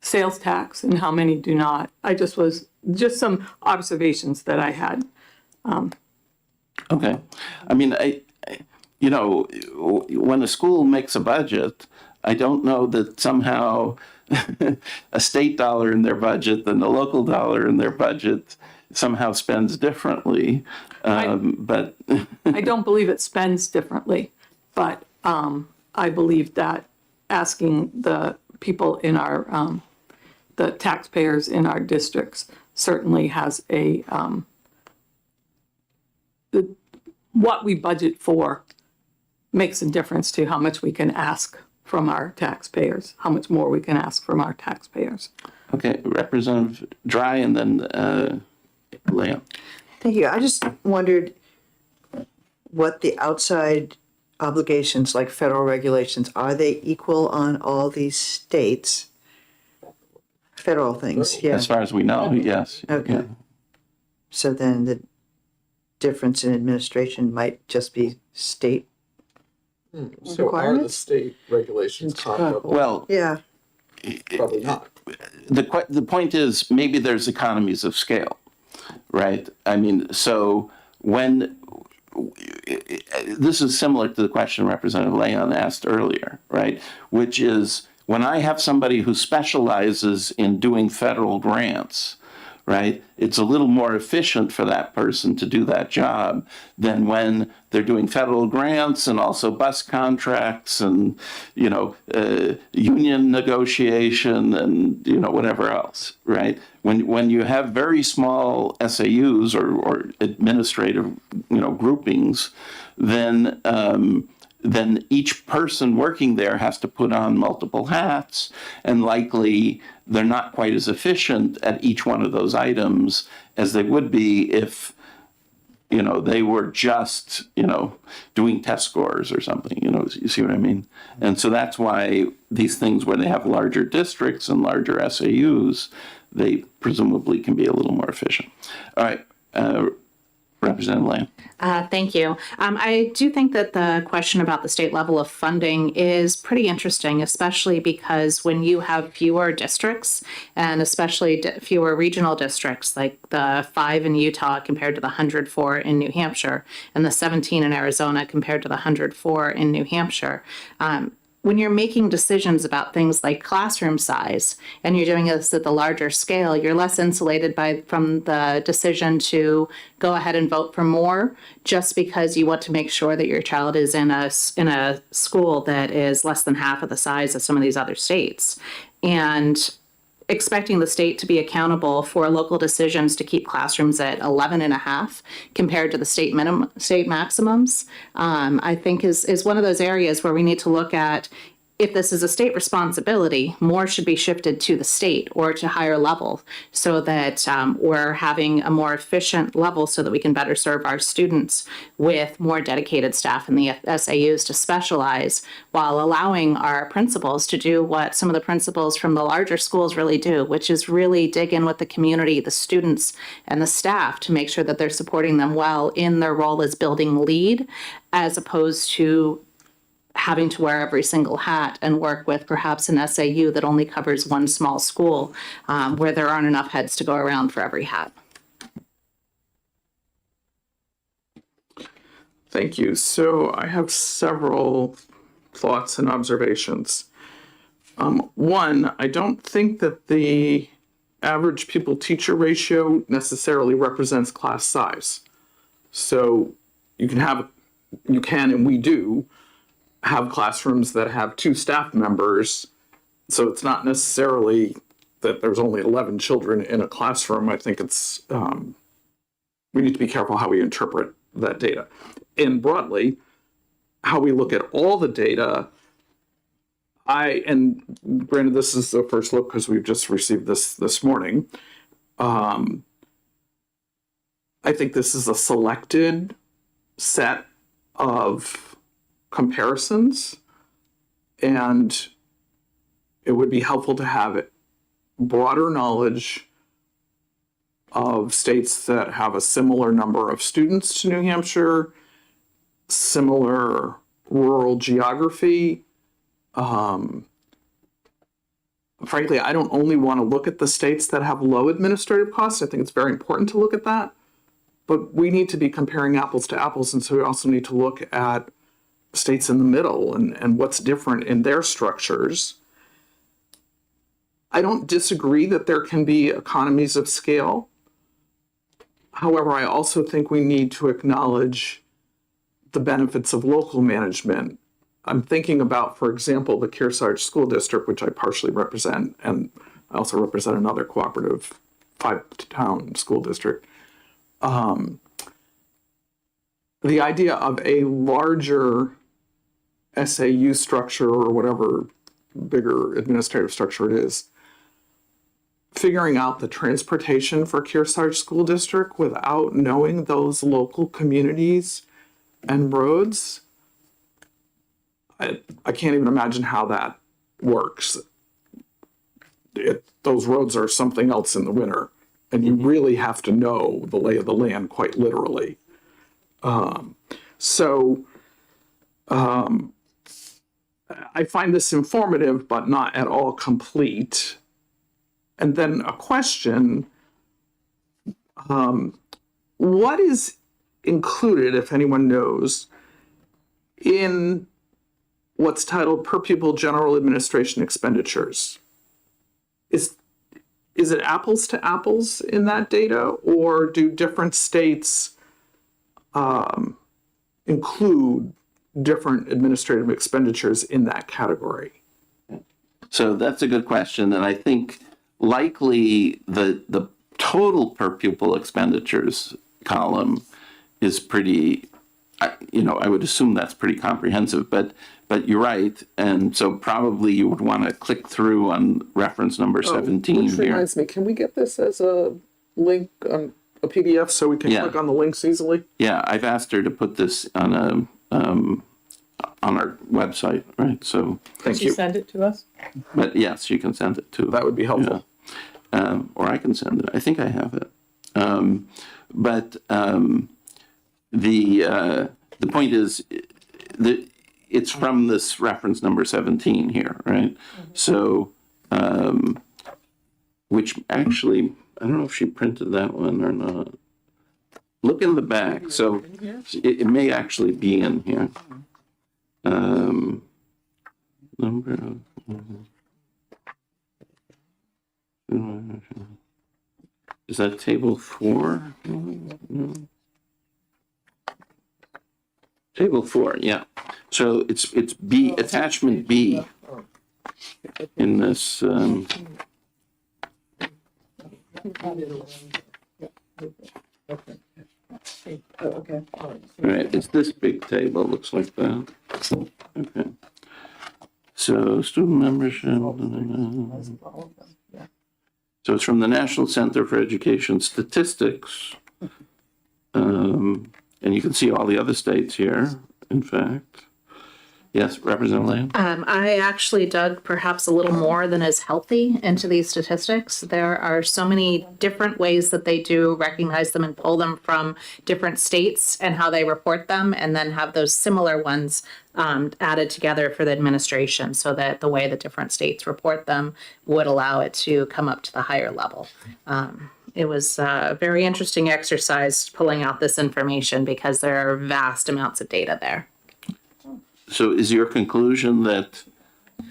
sales tax and how many do not? Just some observations that I had. Okay. I mean, when a school makes a budget, I don't know that somehow a state dollar in their budget than a local dollar in their budget somehow spends differently. But I don't believe it spends differently, but I believe that asking the people in our, the taxpayers in our districts certainly has what we budget for makes a difference to how much we can ask from our taxpayers, how much more we can ask from our taxpayers. okay, Representative Dry and then Leah. Thank you. I just wondered what the outside obligations, like federal regulations, are they equal on all these states? Federal things, yeah. As far as we know, yes. Okay. Yeah. So then the difference in administration might just be state. So are the Requirements? state regulations comparable? Well, Yeah. Probably not. the point is maybe there's economies of scale, right? I mean, so when this is similar to the question Representative Leon asked earlier, right? Which is when I have somebody who specializes in doing federal grants, right? It's a little more efficient for that person to do that job than when they're doing federal grants and also bus contracts and, union negotiation and, whatever else, right? When you have very small SAUs or administrative, groupings, then each person working there has to put on multiple hats, and likely they're not quite as efficient at each one of those items as they would be if, they were just, doing test scores or something, you see what I mean? And so that's why these things where they have larger districts and larger SAUs, they presumably can be a little more efficient. All right, Representative Lamb. Thank you. I do think that the question about the state level of funding is pretty interesting, especially because when you have fewer districts and especially fewer regional districts, like the 5 in Utah compared to the 104 in New Hampshire and the 17 in Arizona compared to the 104 in New Hampshire, when you're making decisions about things like classroom size and you're doing this at the larger scale, you're less insulated from the decision to go ahead and vote for more just because you want to make sure that your child is in a school that is less than half of the size of some of these other states. And expecting the state to be accountable for local decisions to keep classrooms at 11.5 compared to the state maximums, I think is one of those areas where we need to look at, if this is a state responsibility, more should be shifted to the state or to higher level so that we're having a more efficient level so that we can better serve our students with more dedicated staff in the SAUs to specialize while allowing our principals to do what some of the principals from the larger schools really do, which is really dig in with the community, the students, and the staff to make sure that they're supporting them well in their role as building lead, as opposed to having to wear every single hat and work with perhaps an SAU that only covers one small school where there aren't enough heads to go around for every hat. Thank you. So I have several thoughts and observations. One, I don't think that the average pupil-teacher ratio necessarily represents class size. So you can and we do have classrooms that have 2 staff members. So it's not necessarily that there's only 11 children in a classroom. I think it's we need to be careful how we interpret that data. And broadly, how we look at all the data, and granted, this is the first look because we've just received this morning. I think this is a selected set of comparisons, and it would be helpful to have broader knowledge of states that have a similar number of students to New Hampshire, similar rural geography. Frankly, I don't only want to look at the states that have low administrative costs. I think it's very important to look at that. But we need to be comparing apples to apples. And so we also need to look at states in the middle and what's different in their structures. I don't disagree that there can be economies of scale. However, I also think we need to acknowledge the benefits of local management. I'm thinking about, for example, the Kearsarge School District, which I partially represent, and I also represent another cooperative 5-town school district. The idea of a larger SAU structure or whatever bigger administrative structure it is, figuring out the transportation for Kearsarge School District without knowing those local communities and roads, I can't even imagine how that works. Those roads are something else in the winter, and you really have to know the lay of the land quite literally. I find this informative, but not at all complete. And then a question, what is included, if anyone knows, in what's titled per pupil general administration expenditures? Is it apples to apples in that data, or do different states include different administrative expenditures in that category? So that's a good question, and I think likely the total per pupil expenditures column is pretty, I would assume that's pretty comprehensive, but you're right, and so probably you would want to click through on reference number 17 Which here. reminds me, can we get this as a link on a PDF so we can Yeah. click on the links easily? Yeah, I've asked her to put this on our website, right? So, Thank you. Send it to us? but yes, you can send it to. That would be helpful. Or I can send it. I think I have it. The point is that it's from this reference number 17 here, right? So, which actually, I don't know if she printed that one or not. Look in the back. So it may actually be in here. Is that table 4? Table 4, yeah. So it's B, attachment B in this. Right, it's this big table, looks like that. Okay. So student membership. So it's from the National Center for Education Statistics. And you can see all the other states here, in fact. Yes, Representative Lamb? I actually dug perhaps a little more than is healthy into these statistics. There are so many different ways that they do recognize them and pull them from different states and how they report them, and then have those similar ones added together for the administration so that the way the different states report them would allow it to come up to the higher level. It was a very interesting exercise pulling out this information because there are vast amounts of data there. So is your conclusion that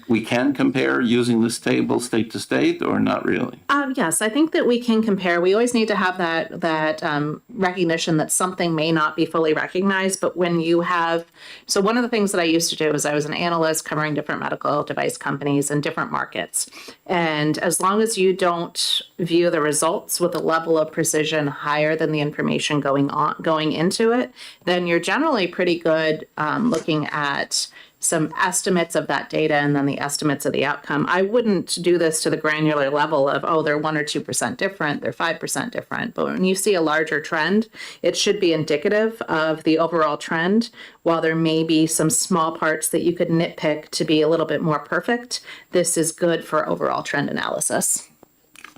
we can compare using this table state to state, or not really? Yes, I think that we can compare. We always need to have that recognition that something may not be fully recognized. But when you have, so one of the things that I used to do is I was an analyst covering different medical device companies in different markets. And as long as you don't view the results with a level of precision higher than the information going into it, then you're generally pretty good looking at some estimates of that data and then the estimates of the outcome. I wouldn't do this to the granular level of, oh, they're 1 or 2% different, they're 5% different. But when you see a larger trend, it should be indicative of the overall trend. While there may be some small parts that you could nitpick to be a little bit more perfect, this is good for overall trend analysis.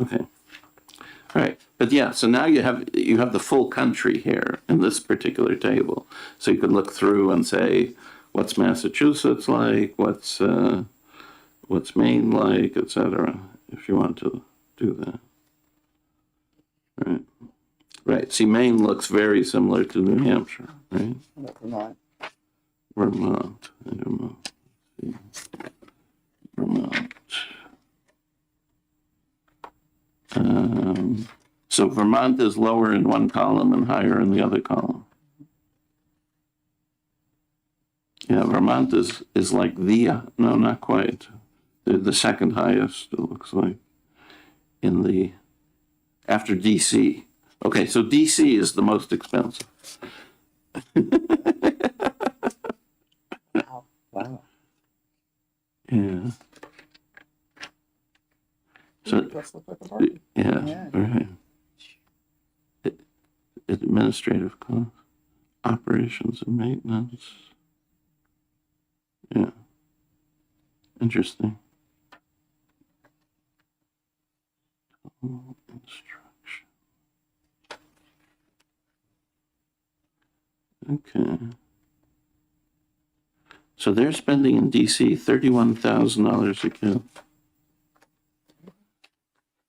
Okay. All right. But yeah, so now you have the full country here in this particular table. So you could look through and say, what's Massachusetts like? What's Maine like, et cetera, if you want to do that. Right. Right. See, Maine looks very similar to New Hampshire, right? Vermont. I don't know. Vermont. So Vermont is lower in one column and higher in the other column. Yeah, Vermont is like no, not quite. They're the second highest, it looks like, after DC. Okay, so DC is the most expensive. Wow. Yeah. So, yeah, right. Administrative costs, operations and maintenance. Yeah. Interesting. Instruction. Okay. So they're spending in DC $31,000 a kid.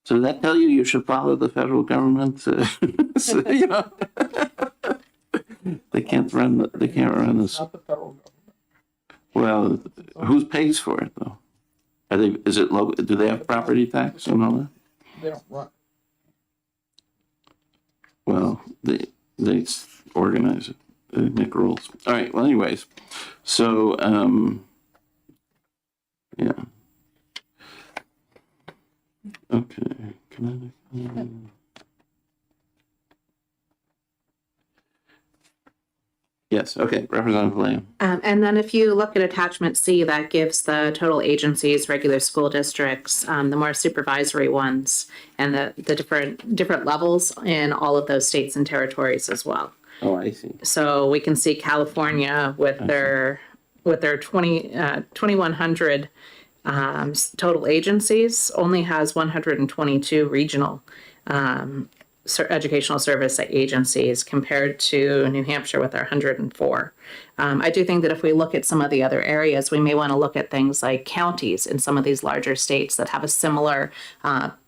So does that tell you should follow the federal government? So, you know, they can't run this. Not the federal government. Well, who pays for it though? Is it local? Do they have property tax and all that? They don't run. Well, they organize it. They make rules. All right. Well, anyways, so yeah. Okay. Yes, okay, Representative Lamb. And then if you look at attachment C, that gives the total agencies, regular school districts, the more supervisory ones, and the different levels in all of those states and territories as well. Oh, I see. So we can see California with their 2,100 total agencies only has 122 regional educational service agencies compared to New Hampshire with our 104. I do think that if we look at some of the other areas, we may want to look at things like counties in some of these larger states that have a similar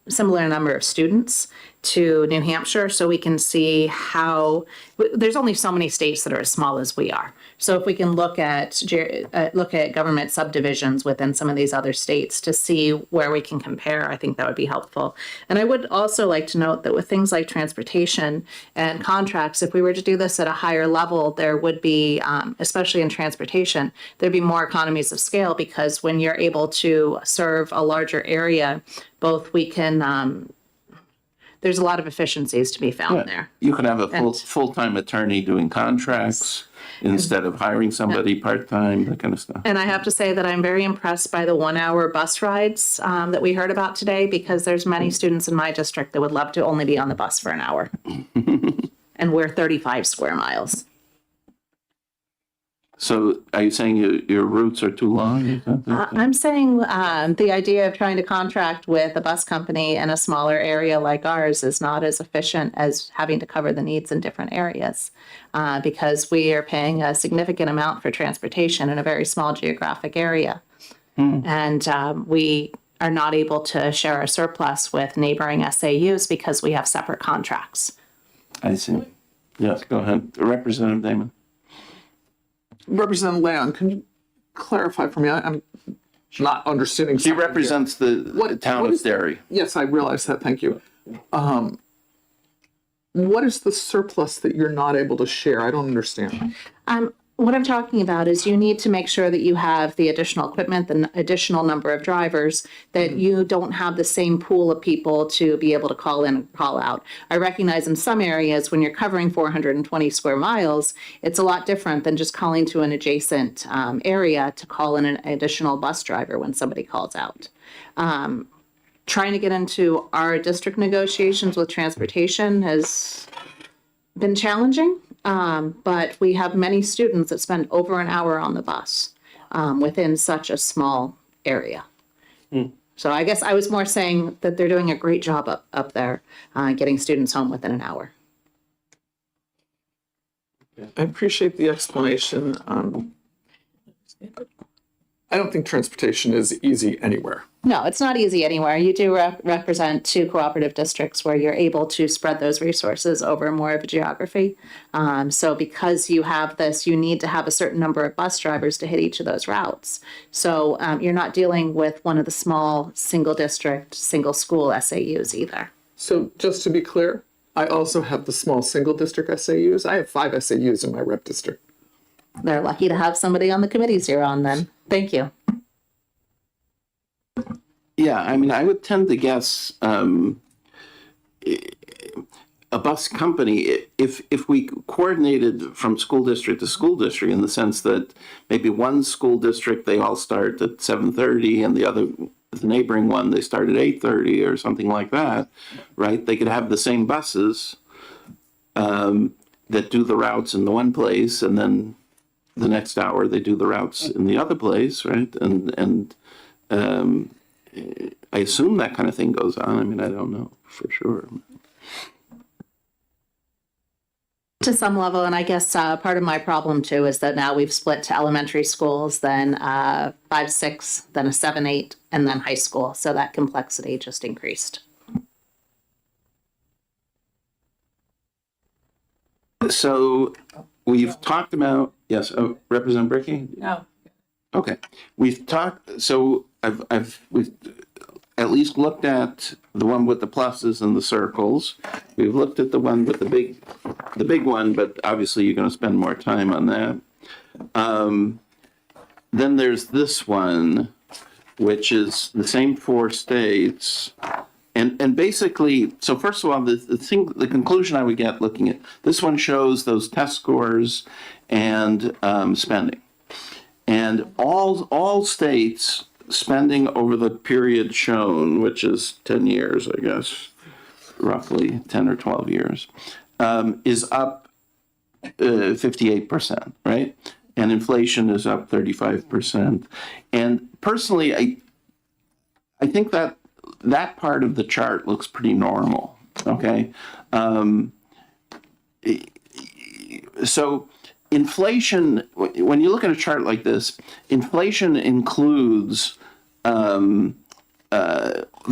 number of students to New Hampshire, so we can see how there's only so many states that are as small as we are. So if we can look at government subdivisions within some of these other states to see where we can compare, I think that would be helpful. And I would also like to note that with things like transportation and contracts, if we were to do this at a higher level, there would be, especially in transportation, there'd be more economies of scale, because when you're able to serve a larger area, both we can, there's a lot of efficiencies to be found there. You could have a full-time attorney doing contracts instead of hiring somebody part-time, that kind of stuff. And I have to say that I'm very impressed by the 1-hour bus rides that we heard about today, because there's many students in my district that would love to only be on the bus for an hour. And we're 35 square miles. So are you saying your routes are too long? I'm saying the idea of trying to contract with a bus company in a smaller area like ours is not as efficient as having to cover the needs in different areas, because we are paying a significant amount for transportation in a very small geographic area. And we are not able to share our surplus with neighboring SAUs because we have separate contracts. I see. Yes, go ahead. Representative Damon. Representative Leon, can you clarify for me? I'm not understanding. She represents the town what of is- Derry. Yes, I realize that. Thank you. What is the surplus that you're not able to share? I don't understand. What I'm talking about is you need to make sure that you have the additional equipment, the additional number of drivers, that you don't have the same pool of people to be able to call in and call out. I recognize in some areas when you're covering 420 square miles, it's a lot different than just calling to an adjacent area to call in an additional bus driver when somebody calls out. Trying to get into our district negotiations with transportation has been challenging. But we have many students that spend over an hour on the bus within such a small area. So I guess I was more saying that they're doing a great job up there getting students home within an hour. I appreciate the explanation. I don't think transportation is easy anywhere. No, it's not easy anywhere. You do represent two cooperative districts where you're able to spread those resources over more of a geography. So because you have this, you need to have a certain number of bus drivers to hit each of those routes. So you're not dealing with one of the small single district, single school SAUs either. So just to be clear, I also have the small single district SAUs. I have 5 SAUs in my rep district. They're lucky to have somebody on the committees you're on then. Thank you. Yeah, I mean, I would tend to guess a bus company, if we coordinated from school district to school district in the sense that maybe one school district, they all start at 7:30 and the neighboring one, they start at 8:30 or something like that, right? They could have the same buses that do the routes in the one place, and then the next hour they do the routes in the other place, right? And I assume that kind of thing goes on. I mean, I don't know for sure. To some level, and I guess part of my problem too is that now we've split to elementary schools, then 5, 6, then a 7, 8, and then high school. So that complexity just increased. So we've talked about, yes, Representative Bricky? No. Okay, we've talked, so we've at least looked at the one with the pluses and the circles. We've looked at the one with the big one, but obviously you're gonna spend more time on that. Then there's this one, which is the same 4 states. And basically, so first of all, the conclusion I would get looking at, this one shows those test scores and spending. And all states spending over the period shown, which is 10 years, I guess, roughly 10 or 12 years, is up 58%, right? And inflation is up 35%. And personally, I think that part of the chart looks pretty normal, okay? So inflation, when you look at a chart like this, inflation includes the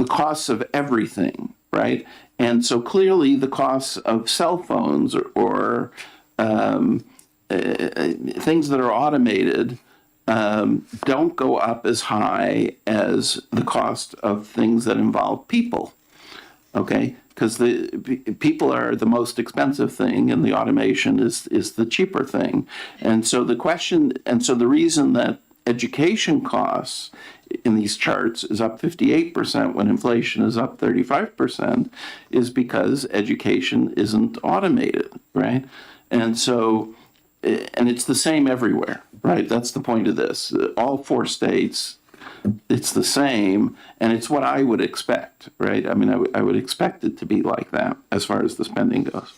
costs of everything, right? And so clearly the costs of cell phones or things that are automated don't go up as high as the cost of things that involve people, okay? Because the people are the most expensive thing and the automation is the cheaper thing. And so the reason that education costs in these charts is up 58% when inflation is up 35% is because education isn't automated, right? And so, and it's the same everywhere, right? That's the point of this. All 4 states, it's the same, and it's what I would expect, right? I mean, I would expect it to be like that as far as the spending goes.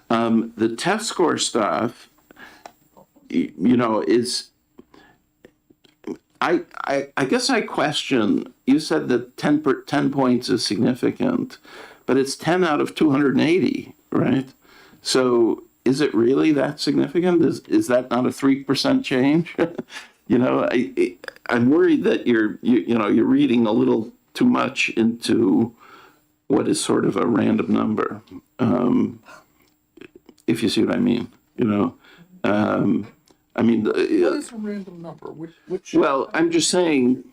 The test score stuff, you know, is, I guess I question, you said that 10 points is significant, but it's 10 out of 280, right? So is it really that significant? Is that not a 3% change? You know, I'm worried that you're reading a little too much into what is sort of a random number, if you see what I mean. You know, I mean, What is a random number? Which well, I'm just saying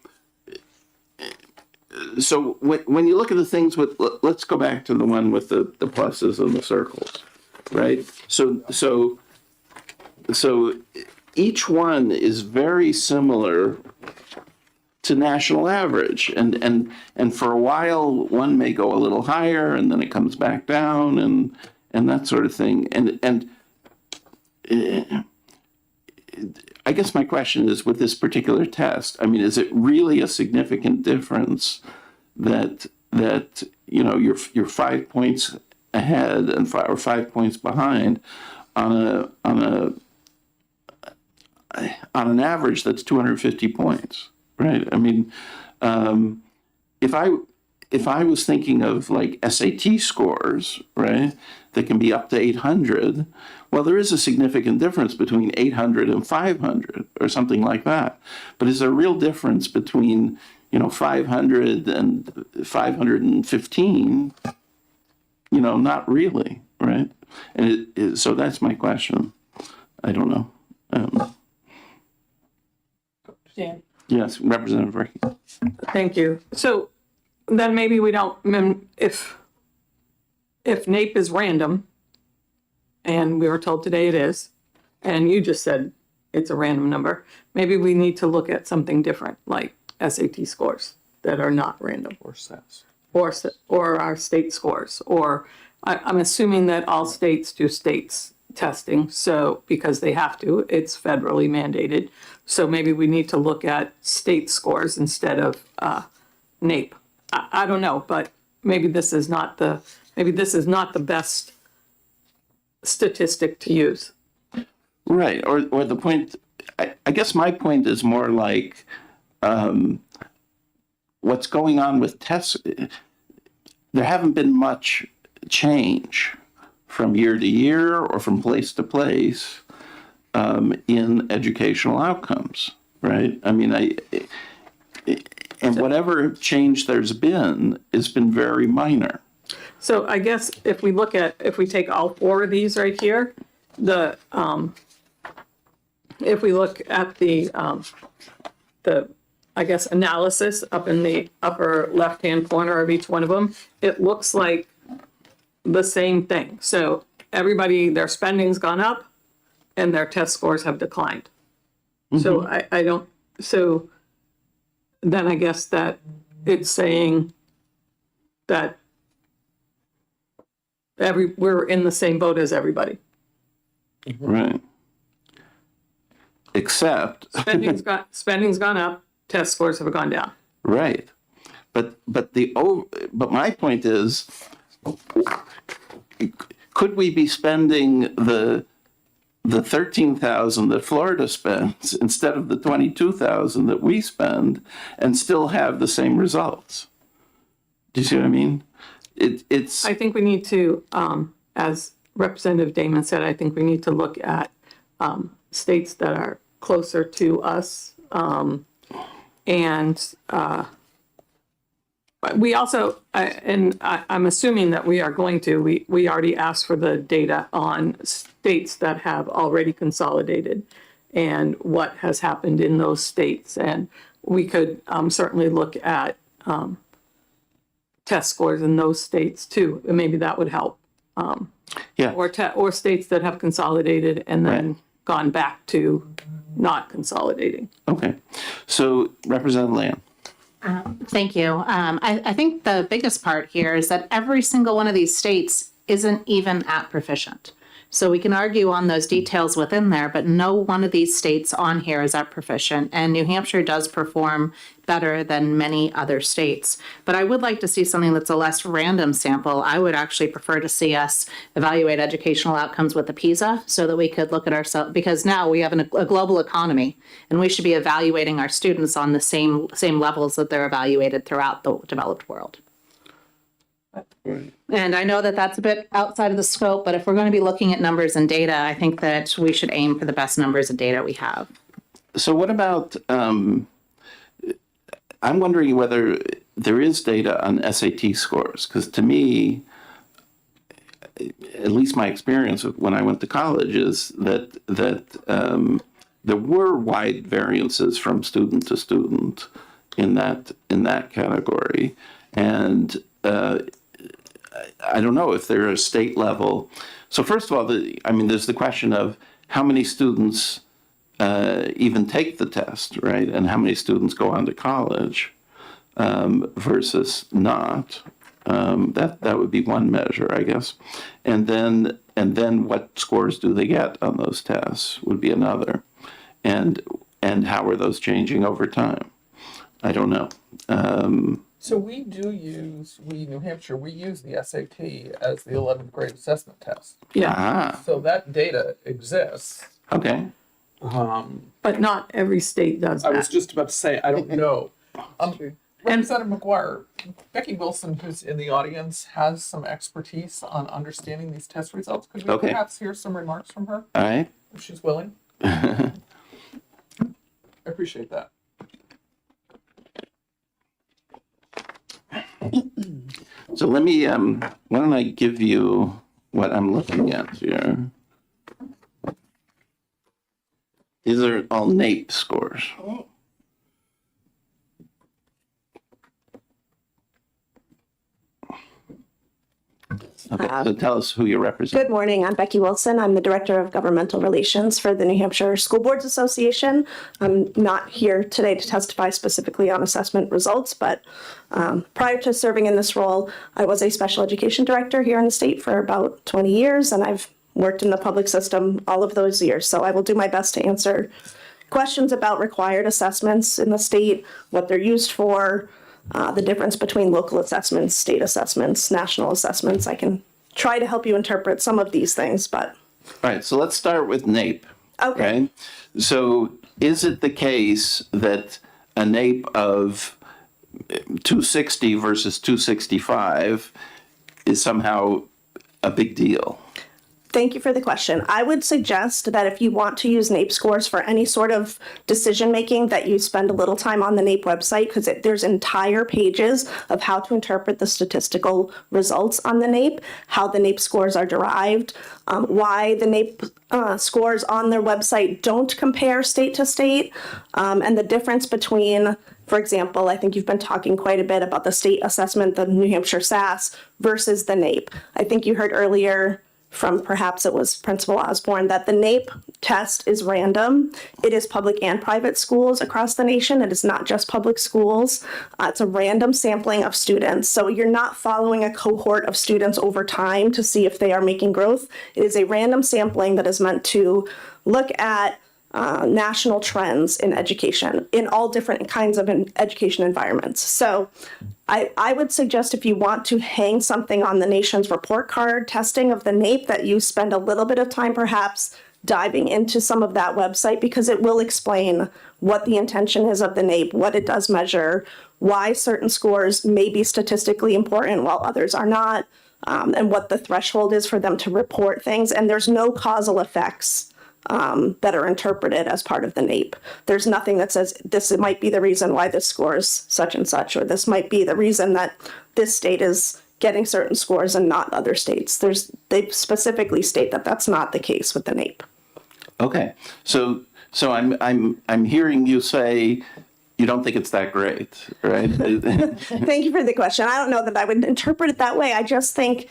so when you look at the things with, let's go back to the one with the pluses and the circles, right? So each one is very similar to national average, and for a while one may go a little higher and then it comes back down and that sort of thing. And I guess my question is, with this particular test, I mean, is it really a significant difference that you know you're 5 points ahead and or 5 points behind on an average that's 250 points, right? I mean, if I was thinking of like SAT scores, right, that can be up to 800, well, there is a significant difference between 800 and 500 or something like that. But is there a real difference between, 500 and 515? Not really, right? And so that's my question. I don't know. Dan. Yes, Representative Ricky. Thank you. So then maybe we don't, if NAEP is random, and we were told today it is, and you just said it's a random number, maybe we need to look at something different, like SAT scores that are not random. Or SATs. Or our state scores, or I'm assuming that all states do states testing, so because they have to, it's federally mandated. So maybe we need to look at state scores instead of NAEP. I don't know, but maybe this is not the best statistic to use. Right, or the point, I guess my point is more like what's going on with tests. There haven't been much change from year to year or from place to place in educational outcomes, right? I mean, and whatever change there's been, has been very minor. So I guess if we take all four of these right here, if we look at the I guess analysis up in the upper left-hand corner of each one of them, it looks like the same thing. So their spending's gone up and their test scores have declined. So so then I guess that it's saying that we're in the same boat as everybody. Right. Except spending's gone up, test scores have gone down. right. But my point is, could we be spending the 13,000 that Florida spends instead of the 22,000 that we spend and still have the same results? Do you see what I mean? It's I think we need to, as Representative Damon said, I think we need to look at states that are closer to us. We also, I'm assuming that we are going to, we already asked for the data on states that have already consolidated and what has happened in those states. And we could certainly look at test scores in those states too. And maybe that would help. yeah. Or states that have consolidated and then gone back to not consolidating. Okay. So Representative Land. Thank you. I think the biggest part here is that every single one of these states isn't even at proficient. So we can argue on those details within there, but no one of these states on here is at proficient. And New Hampshire does perform better than many other states. But I would like to see something that's a less random sample. I would actually prefer to see us evaluate educational outcomes with the PISA so that we could look at ourselves, because now we have a global economy and we should be evaluating our students on the same levels that they're evaluated throughout the developed world. And I know that that's a bit outside of the scope, but if we're going to be looking at numbers and data, I think that we should aim for the best numbers and data we have. So what about, I'm wondering whether there is data on SAT scores, because to me, at least my experience when I went to college is that there were wide variances from student to student in that category. And I don't know if they're a state level. So first of all, there's the question of how many students even take the test, right? And how many students go on to college versus not. That would be one measure, I guess. And then what scores do they get on those tests would be another. And how are those changing over time? I don't know. So we New Hampshire, we use the SAT as the 11th grade assessment test. Yeah, So that data exists. Okay. but not every state does I was that. just about to say, I don't know. Representative McGuire, Becky Wilson, who's in the audience, has some expertise on understanding these test results. Could we Okay. perhaps hear some remarks from her, All right. if she's willing? I appreciate that. So let me, why don't I give you what I'm looking at here? These are all NAEP scores. Okay, so tell us who you represent. Good morning. I'm Becky Wilson. I'm the Director of Governmental Relations for the New Hampshire School Boards Association. I'm not here today to testify specifically on assessment results, but prior to serving in this role, I was a special education director here in the state for about 20 years, and I've worked in the public system all of those years. So I will do my best to answer questions about required assessments in the state, what they're used for, the difference between local assessments, state assessments, national assessments. I can try to help you interpret some of these things, but. All right, so let's start with NAEP. Okay. Right? So is it the case that a NAEP of 260 versus 265 is somehow a big deal? Thank you for the question. I would suggest that if you want to use NAEP scores for any sort of decision making, that you spend a little time on the NAEP website, because there's entire pages of how to interpret the statistical results on the NAEP, how the NAEP scores are derived, why the NAEP scores on their website don't compare state to state, and the difference between, for example, I think you've been talking quite a bit about the state assessment, the New Hampshire SAS versus the NAEP. I think you heard earlier from perhaps it was Principal Osborne that the NAEP test is random. It is public and private schools across the nation. It is not just public schools. It's a random sampling of students. So you're not following a cohort of students over time to see if they are making growth. It is a random sampling that is meant to look at national trends in education in all different kinds of education environments. So I would suggest if you want to hang something on the nation's report card testing of the NAEP, that you spend a little bit of time perhaps diving into some of that website, because it will explain what the intention is of the NAEP, what it does measure, why certain scores may be statistically important while others are not, and what the threshold is for them to report things. And there's no causal effects that are interpreted as part of the NAEP. There's nothing that says this might be the reason why this scores such and such, or this might be the reason that this state is getting certain scores and not other states. They specifically state that that's not the case with the NAEP. Okay, so I'm hearing you say you don't think it's that great, right? Thank you for the question. I don't know that I would interpret it that way. I just think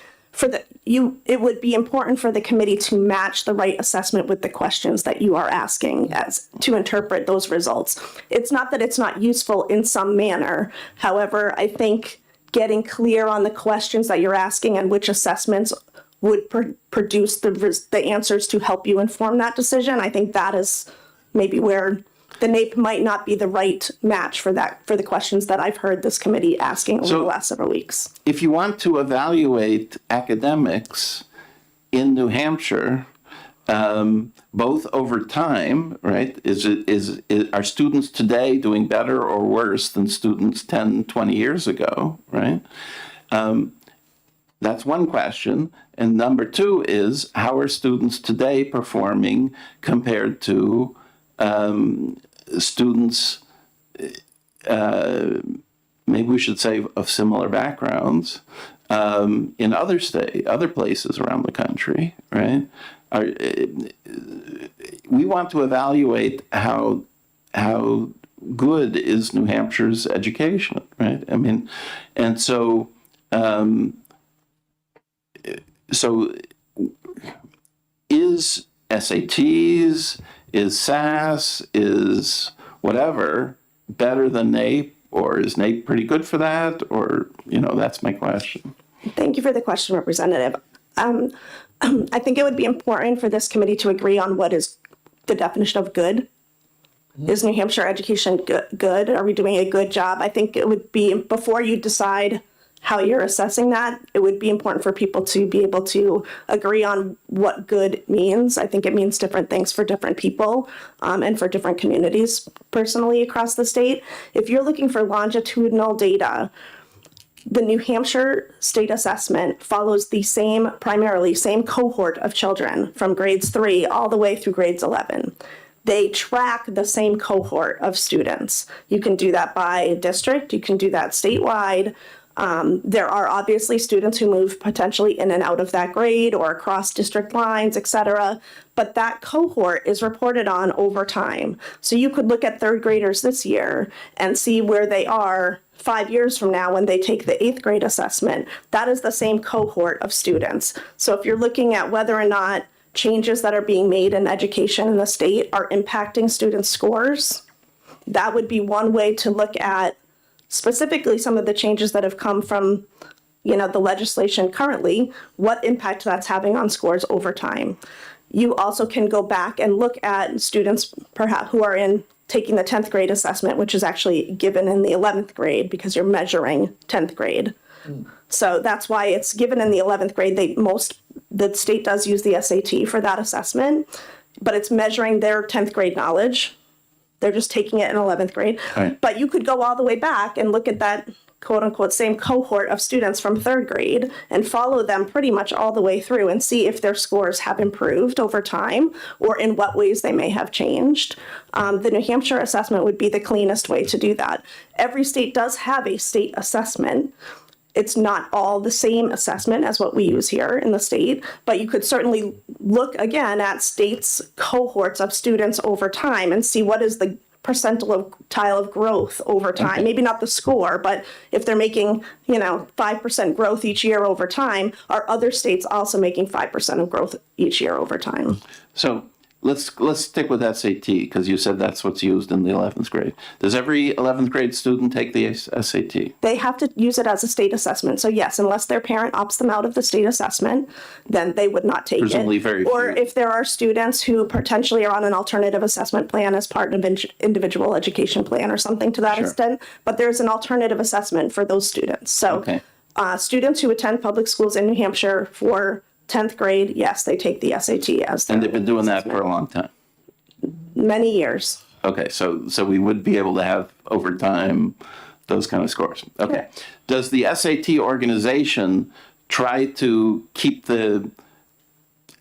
it would be important for the committee to match the right assessment with the questions that you are asking as to interpret those results. It's not that it's not useful in some manner. However, I think getting clear on the questions that you're asking and which assessments would produce the answers to help you inform that decision, I think that is maybe where the NAEP might not be the right match for the questions that I've heard this committee asking over the last several weeks. If you want to evaluate academics in New Hampshire, both over time, right? Are students today doing better or worse than students 10, 20 years ago, right? That's one question. And number two is, how are students today performing compared to students, maybe we should say of similar backgrounds, in other places around the country, right? We want to evaluate how good is New Hampshire's education, right? I mean, and so, so is SATs, is SAS, is whatever better than NAEP, or is NAEP pretty good for that? Or, that's my question. Thank you for the question, Representative. I think it would be important for this committee to agree on what is the definition of good. Is New Hampshire education good? Are we doing a good job? I think it would be, before you decide how you're assessing that, it would be important for people to be able to agree on what good means. I think it means different things for different people and for different communities personally across the state. If you're looking for longitudinal data, the New Hampshire state assessment follows the primarily same cohort of children from grades 3 all the way through grades 11. They track the same cohort of students. You can do that by district, you can do that statewide. There are obviously students who move potentially in and out of that grade or across district lines, et cetera, but that cohort is reported on over time. So you could look at third graders this year and see where they are 5 years from now when they take the 8th grade assessment. That is the same cohort of students. So if you're looking at whether or not changes that are being made in education in the state are impacting students' scores, that would be one way to look at specifically some of the changes that have come from, the legislation currently, what impact that's having on scores over time. You also can go back and look at students perhaps who are taking the 10th grade assessment, which is actually given in the 11th grade because you're measuring 10th grade. So that's why it's given in the 11th grade. The state does use the SAT for that assessment, but it's measuring their 10th grade knowledge. They're just taking it in 11th grade. Right. But you could go all the way back and look at that quote unquote same cohort of students from 3rd grade and follow them pretty much all the way through and see if their scores have improved over time or in what ways they may have changed. The New Hampshire assessment would be the cleanest way to do that. Every state does have a state assessment. It's not all the same assessment as what we use here in the state, but you could certainly look again at states' cohorts of students over time and see what is the percentile of growth over time. Okay. Maybe not the score, but if they're making, 5% growth each year over time, are other states also making 5% of growth each year over time? So let's stick with SAT, because you said that's what's used in the 11th grade. Does every 11th grade student take the SAT? They have to use it as a state assessment. So yes, unless their parent opts them out of the state assessment, then they would not take Presumably it. very Or few. if there are students who potentially are on an alternative assessment plan as part of an individual education plan or something to that Sure. extent, but there's an alternative assessment for those students. So Okay. Students who attend public schools in New Hampshire for 10th grade, yes, they take the SAT as their And they've been doing that for a long time. many years. Okay, so we would be able to have over time those kind of scores. Okay. Does the SAT organization try to keep the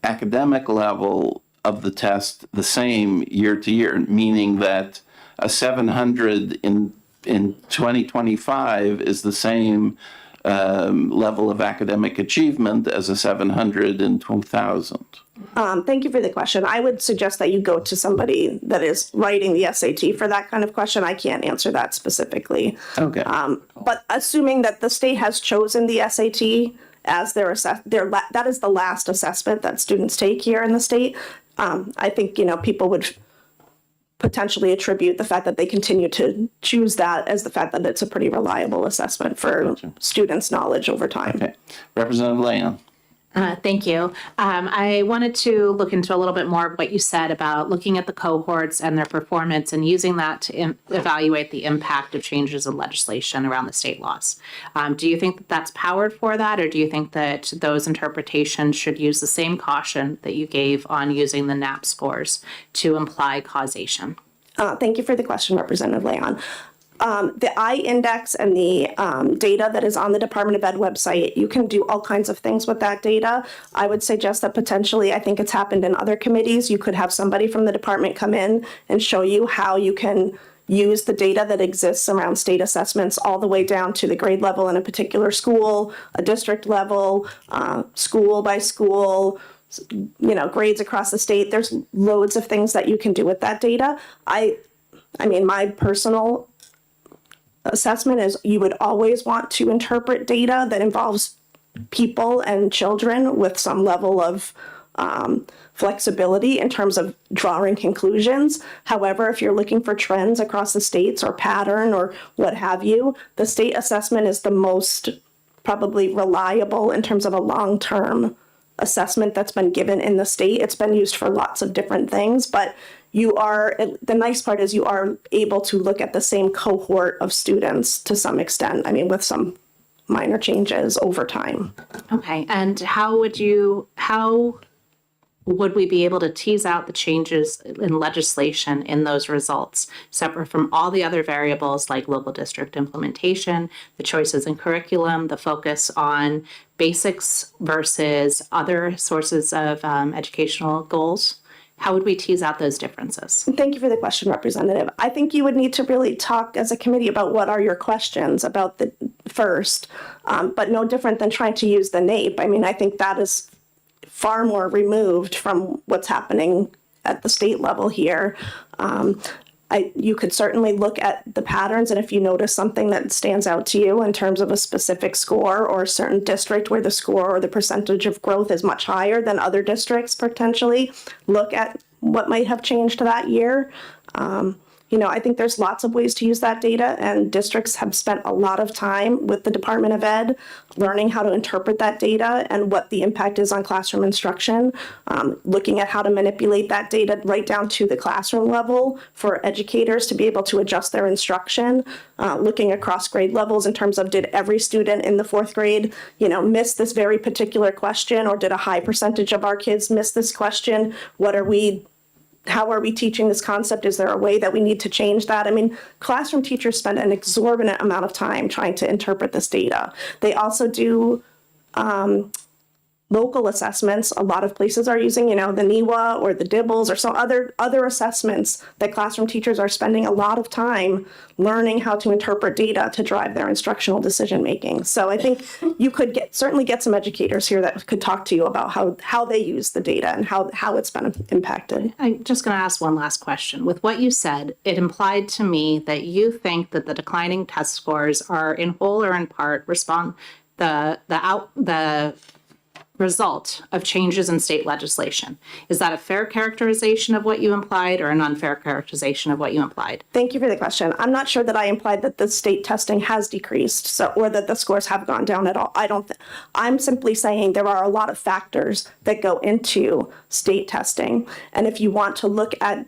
academic level of the test the same year to year, meaning that a 700 in 2025 is the same level of academic achievement as a 700 in 2000? Thank you for the question. I would suggest that you go to somebody that is writing the SAT for that kind of question. I can't answer that specifically. Okay. But assuming that the state has chosen the SAT as that is the last assessment that students take here in the state, I think, people would potentially attribute the fact that they continue to choose that as the fact that it's a pretty reliable assessment for students' knowledge over time. Okay. Representative Leon. Thank you. I wanted to look into a little bit more of what you said about looking at the cohorts and their performance and using that to evaluate the impact of changes in legislation around the state laws. Do you think that that's powered for that, or do you think that those interpretations should use the same caution that you gave on using the KNAPP scores to imply causation? Thank you for the question, Representative Leon. The I-index and the data that is on the Department of Ed website, you can do all kinds of things with that data. I would suggest that potentially, I think it's happened in other committees, you could have somebody from the department come in and show you how you can use the data that exists around state assessments all the way down to the grade level in a particular school, a district level, school by school, grades across the state. There's loads of things that you can do with that data. I mean, my personal assessment is you would always want to interpret data that involves people and children with some level of flexibility in terms of drawing conclusions. However, if you're looking for trends across the states or pattern or what have you, the state assessment is the most probably reliable in terms of a long-term assessment that's been given in the state. It's been used for lots of different things, but the nice part is you are able to look at the same cohort of students to some extent. I mean, with some minor changes over time. Okay, and how would we be able to tease out the changes in legislation in those results, separate from all the other variables like local district implementation, the choices in curriculum, the focus on basics versus other sources of educational goals? How would we tease out those differences? Thank you for the question, Representative. I think you would need to really talk as a committee about what are your questions about the first, but no different than trying to use the NAEP. I mean, I think that is far more removed from what's happening at the state level here. You could certainly look at the patterns, and if you notice something that stands out to you in terms of a specific score or a certain district where the score or the percentage of growth is much higher than other districts, potentially look at what might have changed that year. I think there's lots of ways to use that data, and districts have spent a lot of time with the Department of Ed learning how to interpret that data and what the impact is on classroom instruction, looking at how to manipulate that data right down to the classroom level for educators to be able to adjust their instruction, looking across grade levels in terms of did every student in the fourth grade, miss this very particular question, or did a high percentage of our kids miss this question? How are we teaching this concept? Is there a way that we need to change that? I mean, classroom teachers spend an exorbitant amount of time trying to interpret this data. They also do local assessments. A lot of places are using, the NEWA or the DIBELS or some other assessments that classroom teachers are spending a lot of time learning how to interpret data to drive their instructional decision making. So I think you could certainly get some educators here that could talk to you about how they use the data and how it's been impacted. I'm just going to ask one last question. With what you said, it implied to me that you think that the declining test scores are in whole or in part the result of changes in state legislation. Is that a fair characterization of what you implied or an unfair characterization of what you implied? Thank you for the question. I'm not sure that I implied that the state testing has decreased, or that the scores have gone down at all. I'm simply saying there are a lot of factors that go into state testing. And if you want to look at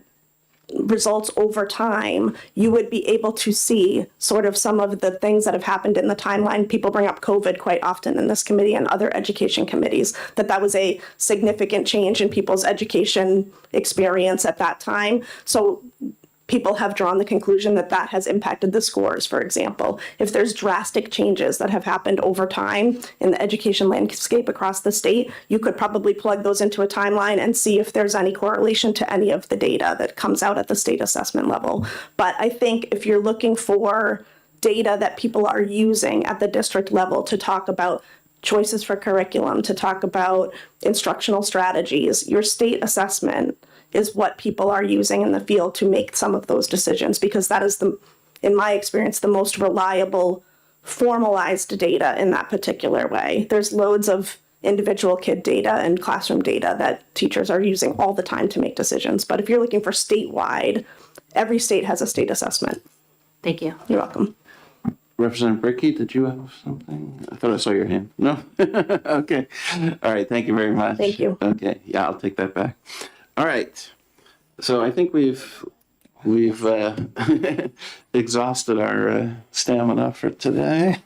results over time, you would be able to see sort of some of the things that have happened in the timeline. People bring up COVID quite often in this committee and other education committees, that was a significant change in people's education experience at that time. So people have drawn the conclusion that that has impacted the scores, for example. If there's drastic changes that have happened over time in the education landscape across the state, you could probably plug those into a timeline and see if there's any correlation to any of the data that comes out at the state assessment level. But I think if you're looking for data that people are using at the district level to talk about choices for curriculum, to talk about instructional strategies, your state assessment is what people are using in the field to make some of those decisions, because that is, in my experience, the most reliable formalized data in that particular way. There's loads of individual kid data and classroom data that teachers are using all the time to make decisions. But if you're looking for statewide, every state has a state assessment. Thank you. You're welcome. Representative Brickey, did you have something? I thought I saw your hand. No? Okay. All right. Thank you very much. Thank you. Okay. Yeah, I'll take that back. All right. So I think we've exhausted our stamina for today.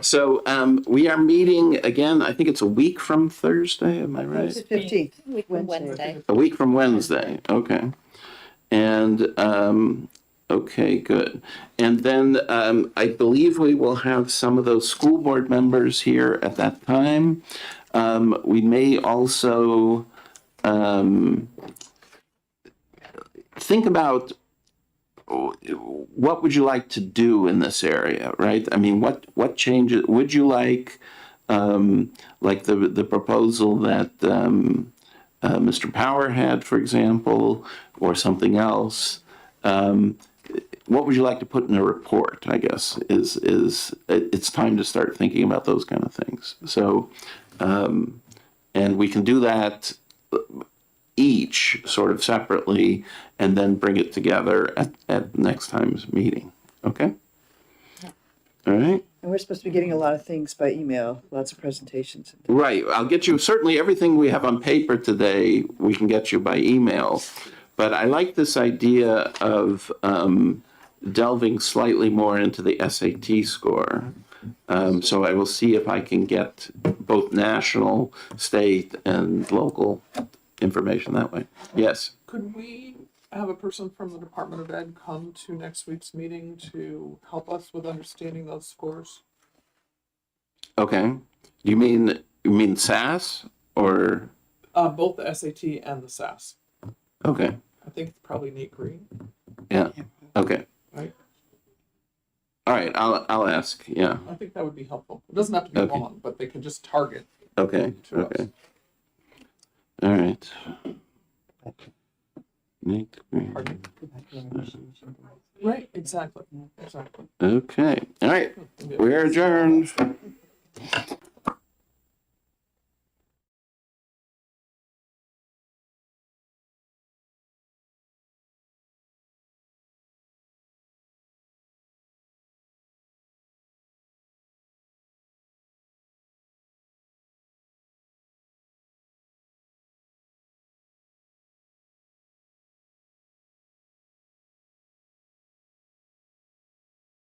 So we are meeting again, I think it's a week from Thursday, am I right? 15th. Wednesday. A week from Wednesday, okay. And, okay, good. And then I believe we will have some of those school board members here at that time. We may also think about what would you like to do in this area, right? I mean, what changes would you like the proposal that Mr. Power had, for example, or something else? what would you like to put in a report, I guess, is it's time to start thinking about those kind of things. So, and we can do that each sort of separately and then bring it together at next time's meeting. Okay? All right? And we're supposed to be getting a lot of things by email, lots of presentations. Right. I'll get you certainly everything we have on paper today, we can get you by email. But I like this idea of delving slightly more into the SAT score. So I will see if I can get both national, state, and local information that way. Yes. Could we have a person from the Department of Ed come to next week's meeting to help us with understanding those scores? Okay. You mean SAS or? Both the SAT and the SAS. Okay. I think it's probably Nate Green, Yeah. Okay. right? All right. I'll ask. Yeah. I think that would be helpful. It doesn't have to be Okay. long, but they can just target. Okay. To us. Okay. All right. Nate Green. Pardon? Right, exactly. Okay. All right. We're adjourned.